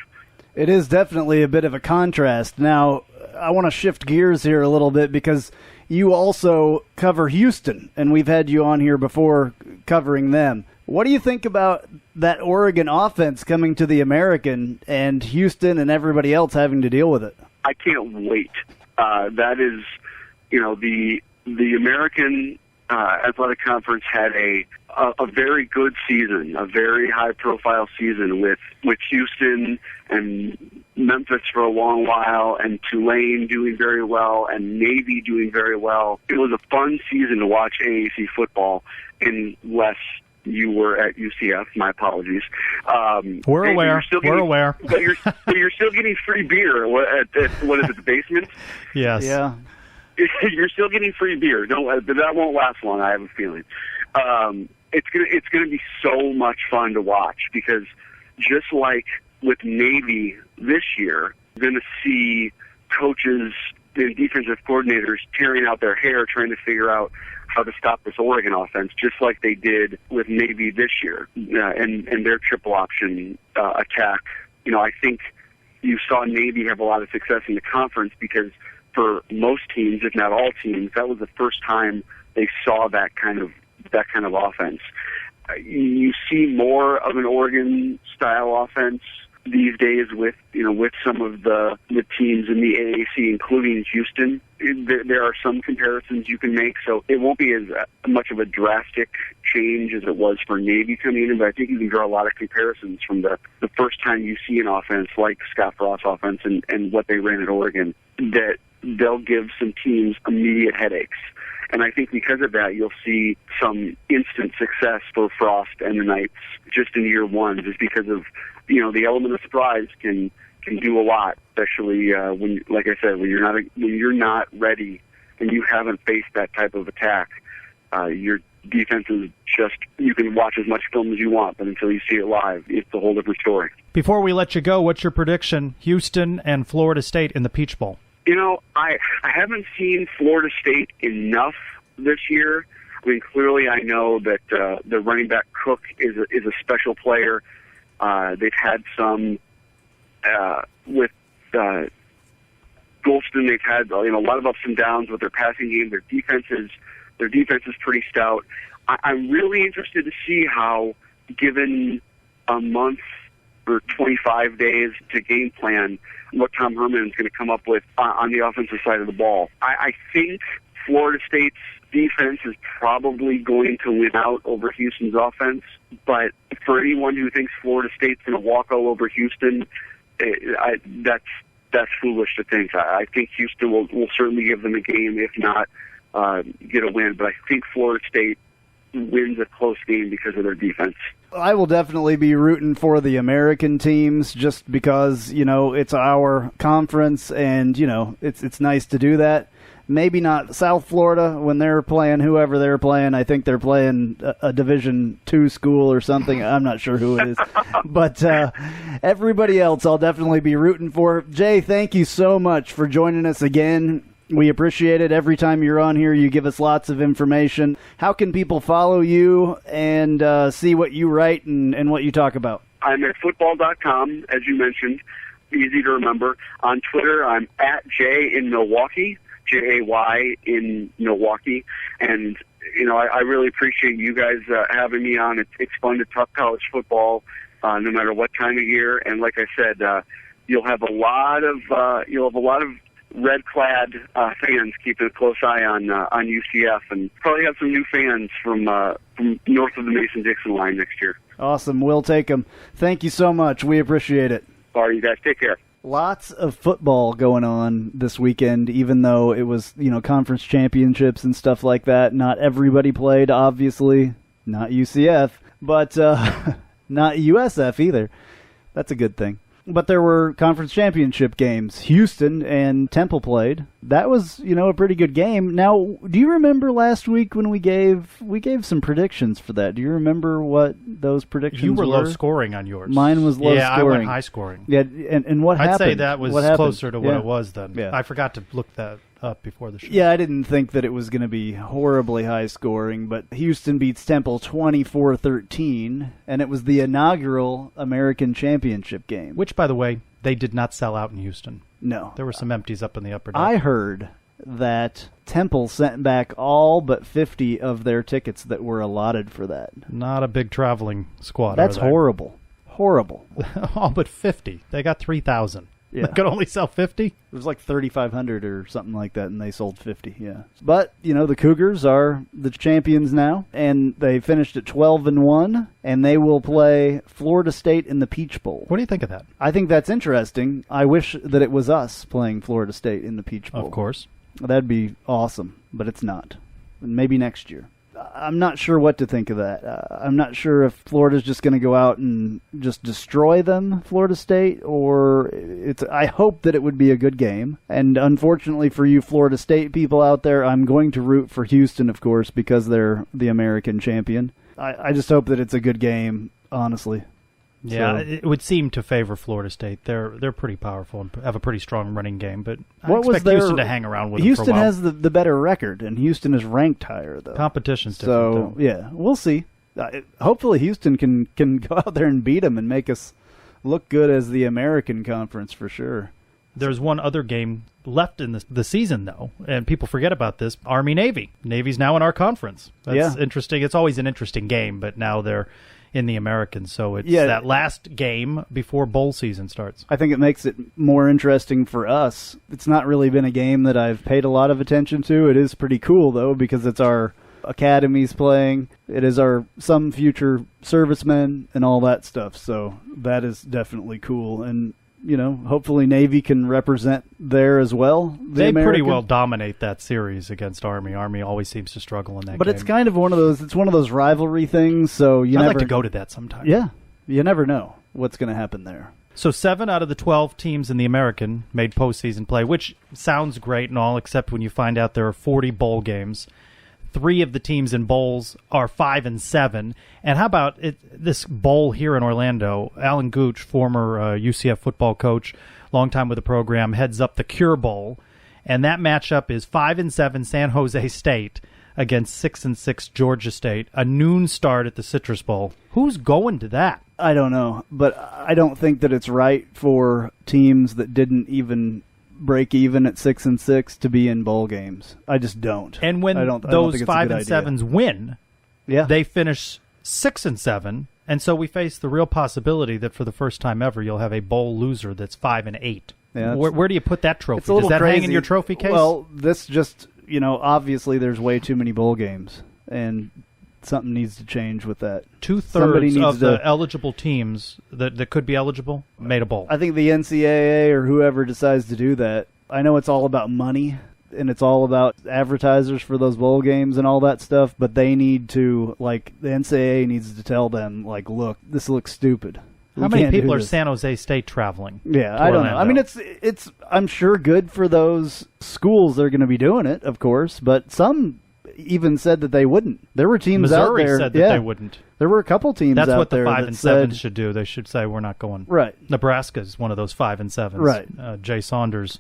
It is definitely a bit of a contrast. Now, I want to shift gears here a little bit because you also cover Houston, and we've had you on here before covering them. What do you think about that Oregon offense coming to the American and Houston and everybody else having to deal with it? I can't wait. That is, the American Athletic Conference had a very good season, a very high-profile season with Houston and Memphis for a long while, and Tulane doing very well, and Navy doing very well. It was a fun season to watch AAC football, unless you were at UCF. My apologies. We're aware. We're aware. But you're still getting free beer at what is it, the basement? Yes. Yeah. You're still getting free beer. That won't last long, I have a feeling. It's gonna be so much fun to watch, because just like with Navy this year, you're going to see coaches and defensive coordinators tearing out their hair trying to figure out how to stop this Oregon offense, just like they did with Navy this year and their triple option attack. I think you saw Navy have a lot of success in the conference because for most teams, if not all teams, that was the first time they saw that kind of offense. You see more of an Oregon-style offense these days with some of the teams in the AAC, including Houston. There are some comparisons you can make, so it won't be as much of a drastic change as it was for Navy coming in, but I think you can draw a lot of comparisons from the first time you see an offense like Scott Frost's offense and what they ran at Oregon, that they'll give some teams immediate headaches. And I think because of that, you'll see some instant success for Frost and the Knights just in year one, just because of, the element of surprise can do a lot, especially when, like I said, when you're not ready and you haven't faced that type of attack. Your defense is just, you can watch as much film as you want, but until you see it live, it's a whole different story. Before we let you go, what's your prediction, Houston and Florida State in the Peach Bowl? I haven't seen Florida State enough this year. I mean, clearly I know that the running back Cook is a special player. They've had some with Golston. They've had a lot of ups and downs with their passing game. Their defense is pretty stout. I'm really interested to see how given a month or 25 days to game plan what Tom Herman is going to come up with on the offensive side of the ball. I think Florida State's defense is probably going to win out over Houston's offense, but for anyone who thinks Florida State's going to walk all over Houston, that's foolish to think. I think Houston will certainly give them a game, if not get a win, but I think Florida State wins a close game because of their defense. I will definitely be rooting for the American teams just because, it's our conference and, it's nice to do that. Maybe not South Florida when they're playing whoever they're playing. I think they're playing a Division II school or something. I'm not sure who it is. But everybody else I'll definitely be rooting for. Jay, thank you so much for joining us again. We appreciate it. Every time you're on here, you give us lots of information. How can people follow you and see what you write and what you talk about? I'm at football.com, as you mentioned. Easy to remember. On Twitter, I'm at Jay in Milwaukee, Jay in Milwaukee. And, I really appreciate you guys having me on. It's fun to talk college football no matter what time of year. And like I said, you'll have a lot of red-clad fans keeping a close eye on UCF, and probably have some new fans from north of the Mason-Dixon line next year. Awesome. We'll take them. Thank you so much. We appreciate it. All right, you guys. Take care. Lots of football going on this weekend, even though it was, conference championships and stuff like that. Not everybody played, obviously. Not UCF, but not USF either. That's a good thing. But there were conference championship games. Houston and Temple played. That was, a pretty good game. Now, do you remember last week when we gave some predictions for that? Do you remember what those predictions were? You were low scoring on yours. Mine was low scoring. Yeah, I went high scoring. Yeah, and what happened? I'd say that was closer to what it was then. Yeah. I forgot to look that up before the show. Yeah, I didn't think that it was going to be horribly high scoring, but Houston beats Temple 24-13, and it was the inaugural American Championship game. Which, by the way, they did not sell out in Houston. No. There were some empties up in the upper deck. I heard that Temple sent back all but 50 of their tickets that were allotted for that. Not a big traveling squad. That's horrible. Horrible. All but 50. They got 3,000. Yeah. They could only sell 50? It was like 3,500 or something like that, and they sold 50, yeah. But, the Cougars are the champions now, and they finished at 12-1, and they will play Florida State in the Peach Bowl. What do you think of that? I think that's interesting. I wish that it was us playing Florida State in the Peach Bowl. Of course. That'd be awesome, but it's not. Maybe next year. I'm not sure what to think of that. I'm not sure if Florida's just going to go out and just destroy them, Florida State, or I hope that it would be a good game. And unfortunately for you Florida State people out there, I'm going to root for Houston, of course, because they're the American champion. I just hope that it's a good game, honestly. Yeah, it would seem to favor Florida State. They're pretty powerful and have a pretty strong running game, but I expect Houston to hang around with them for a while. Houston has the better record, and Houston is ranked higher, though. Competition's different, though. Yeah, we'll see. Hopefully Houston can go out there and beat them and make us look good as the American Conference for sure. There's one other game left in the season, though, and people forget about this. Army-Navy. Navy's now in our conference. That's interesting. It's always an interesting game, but now they're in the American, so it's that last game before bowl season starts. I think it makes it more interesting for us. It's not really been a game that I've paid a lot of attention to. It is pretty cool, though, because it's our academies playing. It is some future servicemen and all that stuff, so that is definitely cool. And hopefully Navy can represent there as well. They pretty well dominate that series against Army. Army always seems to struggle in that game. But it's kind of one of those rivalry things, so I'd like to go to that sometime. Yeah, you never know what's going to happen there. So 7 out of the 12 teams in the American made postseason play, which sounds great and all, except when you find out there are 40 bowl games. 3 of the teams in bowls are 5-7. And how about this bowl here in Orlando? Alan Gooch, former UCF football coach, long time with the program, heads up the Cure Bowl. And that matchup is 5-7 San Jose State against 6-6 Georgia State. A noon start at the Citrus Bowl. Who's going to that? I don't know, but I don't think that it's right for teams that didn't even break even at 6-6 to be in bowl games. I just don't. And when those 5-7s win, they finish 6-7 And so we face the real possibility that for the first time ever, you'll have a bowl loser that's 5-8. Yeah, where do you put that trophy? It's a little Does that crazy. hang in your trophy case? Well, this just, obviously there's way too many bowl games, and something needs to change with that. 2/3 of the eligible teams that could be eligible made a bowl. I think the NCAA or whoever decides to do that, I know it's all about money, and it's all about advertisers for those bowl games and all that stuff, but they need to, the NCAA needs to tell them, look, this looks stupid. How many people are San Jose State traveling? Yeah, I don't know. I mean, it's I'm sure good for those schools that are going to be doing it, of course, but some even said that they wouldn't. There were teams Missouri out there said that they wouldn't. There were a couple teams That's out what the there 5 that and 7 said, should do. They should say we're not going. Right. Nebraska is one of those 5 and 7s. Right. Jay Saunders'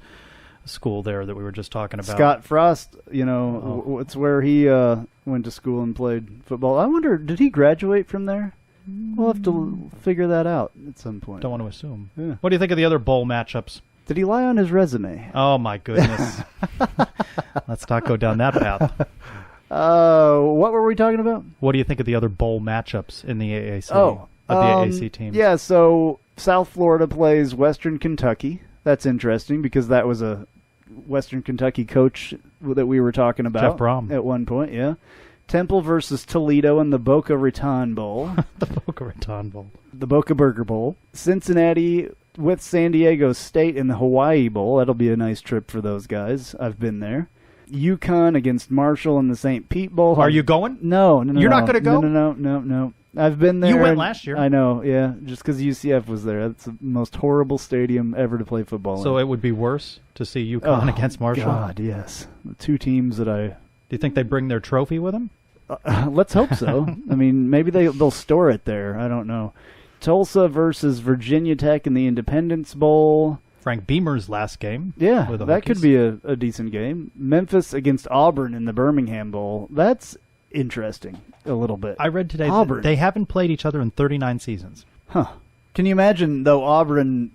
school there that we were just talking about. Scott Frost, it's where he went to school and played football. I wonder, did he graduate from there? We'll have to figure that out at some point. Don't want to assume. Yeah. What do you think of the other bowl matchups? Did he lie on his resume? Oh, my goodness. Let's not go down that path. What were we talking about? What do you think of the other bowl matchups in the AAC? Oh, of the AAC teams? Yeah, so South Florida plays Western Kentucky. That's interesting because that was a Western Kentucky coach that we were talking about. Jeff Brom. At one point, yeah. Temple versus Toledo in the Boca Raton Bowl. The Boca Raton Bowl. The Boca Burger Bowl. Cincinnati with San Diego State in the Hawaii Bowl. That'll be a nice trip for those guys. I've been there. UConn against Marshall in the St. Pete Bowl. Are you going? No. You're not going to go? No. I've been there. You went last year. I know, yeah, just because UCF was there. That's the most horrible stadium ever to play football So in. it would be worse to see UConn against Marshall? God, yes. The two teams that I... Do you think they bring their trophy with them? Let's hope so. I mean, maybe they'll store it there. I don't know. Tulsa versus Virginia Tech in the Independence Bowl. Frank Beamer's last game. Yeah, with the that Hokies. could be a decent game. Memphis against Auburn in the Birmingham Bowl. That's interesting a little bit. I read today Auburn. that they haven't played each other in 39 seasons. Huh. Can you imagine, though, Auburn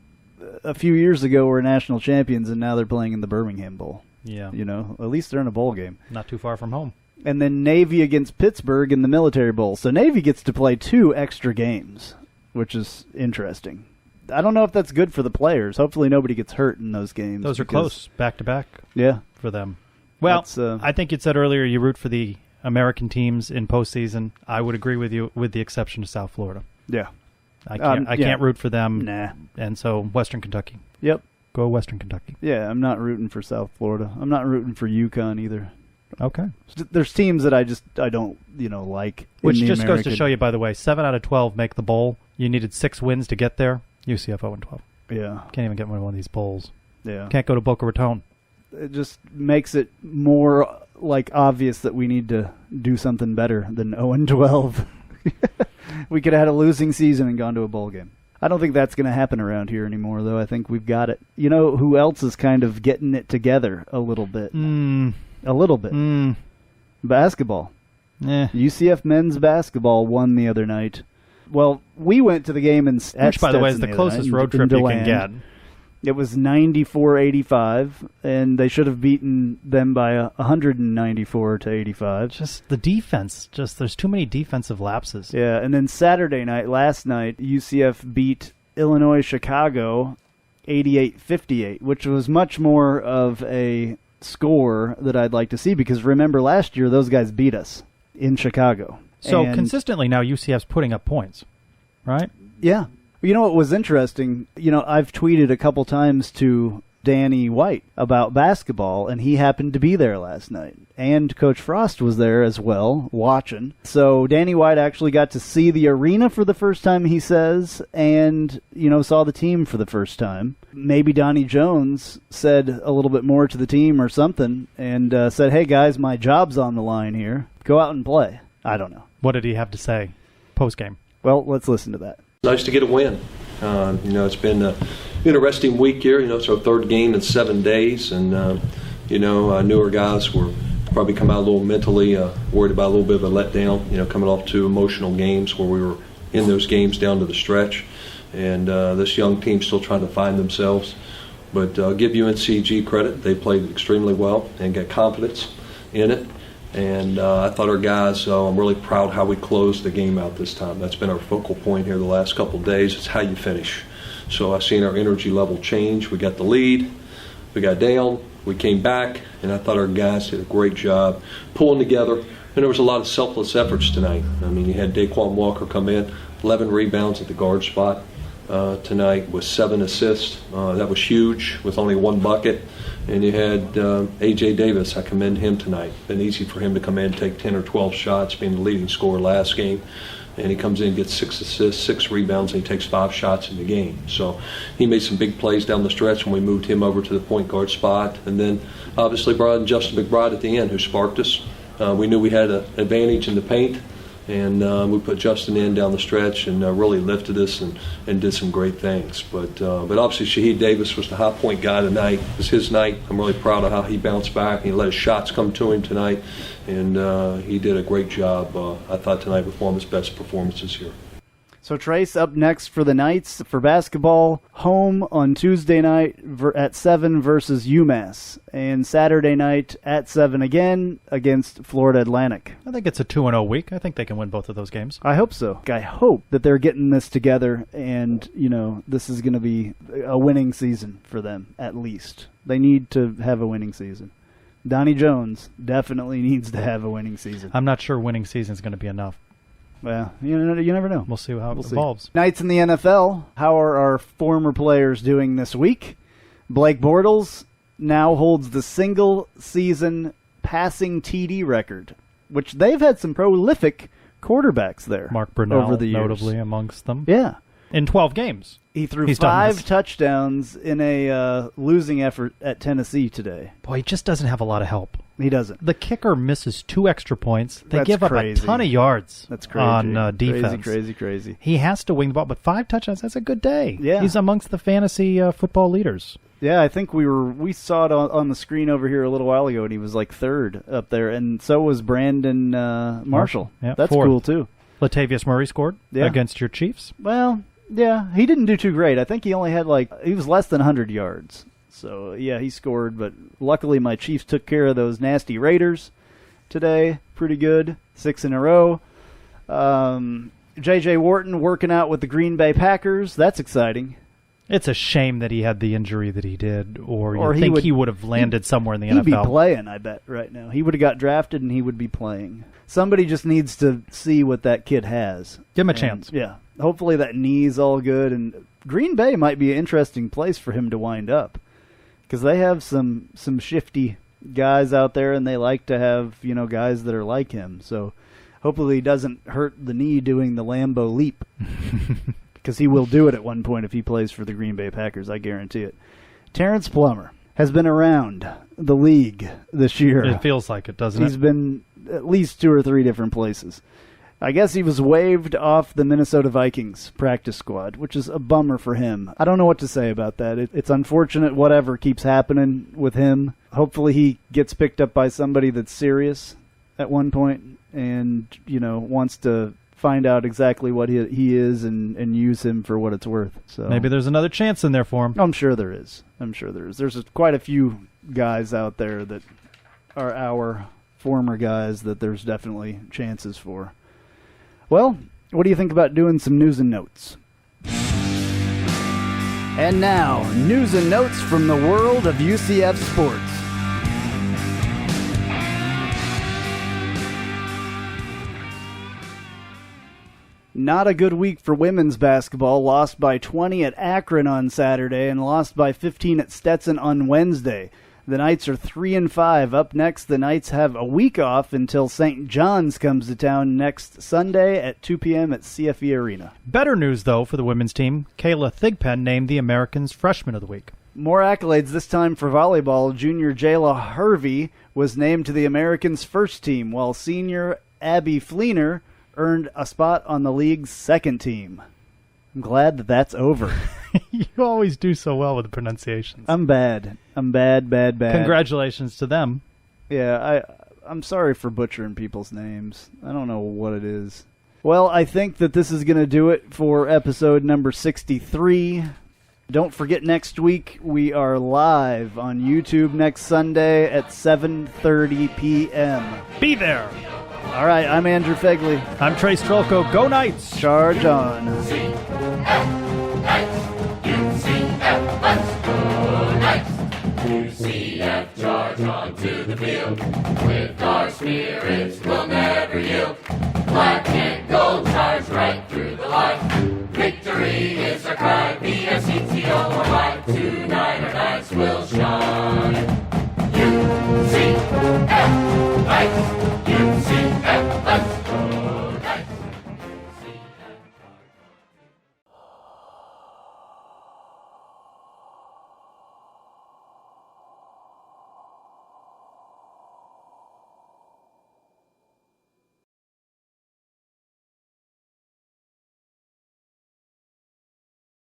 a few years ago were national champions and now they're playing in the Birmingham Bowl? Yeah. At least they're in a bowl game. Not too far from home. And then Navy against Pittsburgh in the Military Bowl. So Navy gets to play 2 extra games, which is interesting. I don't know if that's good for the players. Hopefully nobody gets hurt in those games. Those are close, back-to-back Yeah. for them. Well, I think you said earlier you root for the American teams in postseason. I would agree with you, with the exception of South Florida. Yeah. I can't root for them. Nah. And so Western Kentucky. Yep. Go Western Kentucky. Yeah, I'm not rooting for South Florida. I'm not rooting for UConn either. Okay. There's teams that I don't, like. Which in the just goes to American- show you, by the way, 7 out of 12 make the bowl. You needed 6 wins to get there. UCF 0-12. Yeah. Can't even get one of these bowls. Yeah. Can't go to Boca Raton. It just makes it more obvious that we need to do something better than 0-12. We could have had a losing season and gone to a bowl game. I don't think that's going to happen around here anymore, though. I think we've got it. You know who else is kind of getting it together a little bit? A little bit. Basketball. UCF men's basketball won the other night. Well, we went to the game in Which, by the way, is the closest road trip you can get. It was 94-85, and they should have beaten them by 194-85. Just the defense. There's too many defensive lapses. Yeah, and then last night, UCF beat Illinois Chicago 88-58, which was much more of a score that I'd like to see, because remember last year those guys beat us in Chicago. So And consistently now UCF's putting up points, right? Yeah. You know what was interesting? I've tweeted a couple times to Danny White about basketball, and he happened to be there last night. And Coach Frost was there as well, watching. So Danny White actually got to see the arena for the first time, he says, and, saw the team for the first time. Maybe Donnie Jones said a little bit more to the team or something, and said, hey, guys, my job's on the line here. Go out and play. I don't know. What did he have to say post-game? Well, let's listen to that. Nice to get a win. It's been an interesting week here. It's our 3rd game in 7 days, and newer guys were probably come out a little mentally worried about a little bit of a letdown. Coming off 2 emotional games where we were in those games down to the stretch, and this young team's still trying to find themselves. But I'll give UNCG credit; they played extremely well and got confidence in it. And I thought our guys, I'm really proud how we closed the game out this time. That's been our focal point here the last couple of days. It's how you finish. So I've seen our energy level change. We got the lead. We got down. We came back. And I thought our guys did a great job pulling together. And there was a lot of selfless efforts tonight. I mean, you had Daquan Walker come in, 11 rebounds at the guard spot tonight with 7 assists. That was huge with only 1 bucket. And you had A.J. Davis. I commend him tonight. Been easy for him to come in and take 10 or 12 shots, being the leading scorer last game. And he comes in and gets 6 assists, 6 rebounds, and he takes 5 shots in the game. So he made some big plays down the stretch when we moved him over to the point guard spot. And then obviously brought in Justin McBride at the end, who sparked us. We knew we had an advantage in the paint, and we put Justin in down the stretch and really lifted us and did some great things. But obviously Shaheed Davis was the high point guy tonight. It was his night. I'm really proud of how he bounced back. He let his shots come to him tonight, and he did a great job. I thought tonight was one of his best performances here. So Trace, up next for the Knights for basketball, home on Tuesday night at 7 versus UMass, and Saturday night at 7 again against Florida Atlantic. I think it's a 2-0 week. I think they can win both of those games. I hope so. I hope that they're getting this together, and this is going to be a winning season for them, at least. They need to have a winning season. Donnie Jones definitely needs to have a winning season. I'm not sure winning season is going to be enough. Well, you never know. We'll see how it evolves. Knights in the NFL. How are our former players doing this week? Blake Bortles now holds the single-season passing TD record, which they've had some prolific quarterbacks there. Mark Brunell, over the years. notably amongst them. Yeah. In 12 games. He threw 5 touchdowns in a losing effort at Tennessee today. Boy, he just doesn't have a lot of help. He doesn't. The kicker misses 2 extra points. They That's give up crazy. a ton of yards That's crazy. on defense. Crazy. He has to wing the ball, but 5 touchdowns, that's a good day. Yeah. He's amongst the fantasy football leaders. Yeah, I think we saw it on the screen over here a little while ago, and he was like 3rd up there, and so was Brandon Marshall. Yeah, That's 4th. cool, too. Latavius Murray scored against your Chiefs. Well, yeah, he didn't do too great. I think he only had he was less than 100 yards. So, yeah, he scored, but luckily my Chiefs took care of those nasty Raiders today. Pretty good. 6 in a row. J.J. Wharton working out with the Green Bay Packers. That's exciting. It's a shame that he had the injury that he did, or he would have landed somewhere in the NFL. He'd be playing, I bet, right now. He would have got drafted, and he would be playing. Somebody just needs to see what that kid has. Give him a chance. Yeah. Hopefully that knee's all good, and Green Bay might be an interesting place for him to wind up, because they have some shifty guys out there, and they like to have guys that are like him. So hopefully he doesn't hurt the knee doing the Lambeau leap, because he will do it at one point if he plays for the Green Bay Packers. I guarantee it. Terrence Plummer has been around the league this year. It feels like it, doesn't it? He's been at least 2 or 3 different places. I guess he was waived off the Minnesota Vikings practice squad, which is a bummer for him. I don't know what to say about that. It's unfortunate whatever keeps happening with him. Hopefully he gets picked up by somebody that's serious at one point and, wants to find out exactly what he is and use him for what it's worth. So maybe there's another chance in there for him. I'm sure there is. There's quite a few guys out there that are our former guys that there's definitely chances for. Well, what do you think about doing some news and notes? And now, news and notes from the world of UCF sports. Not a good week for women's basketball. Lost by 20 at Akron on Saturday and lost by 15 at Stetson on Wednesday. The Knights are 3-5. Up next, the Knights have a week off until St. John's comes to town next Sunday at 2 p.m. at CFE Arena. Better news, though, for the women's team. Kayla Thigpen named the Americans Freshman of the Week. More accolades this time for volleyball. Junior Jayla Harvey was named to the Americans' first team, while senior Abby Fleener earned a spot on the league's second team. I'm glad that that's over. You always do so well with the pronunciations. I'm bad. Congratulations to them. Yeah, I'm sorry for butchering people's names. I don't know what it is. Well, I think that this is going to do it for episode number 63 Don't forget, next week we are live on YouTube next Sunday at 7:30 p.m. Be there. All right, I'm Andrew Phegley. I'm Trace Trylko. Go Knights! Charge on. UCF, charge on to the field. With our spirits, we'll never yield. Black and gold, charge right through the line. Victory is our cry. BSETO or Y. Tonight our Knights will shine.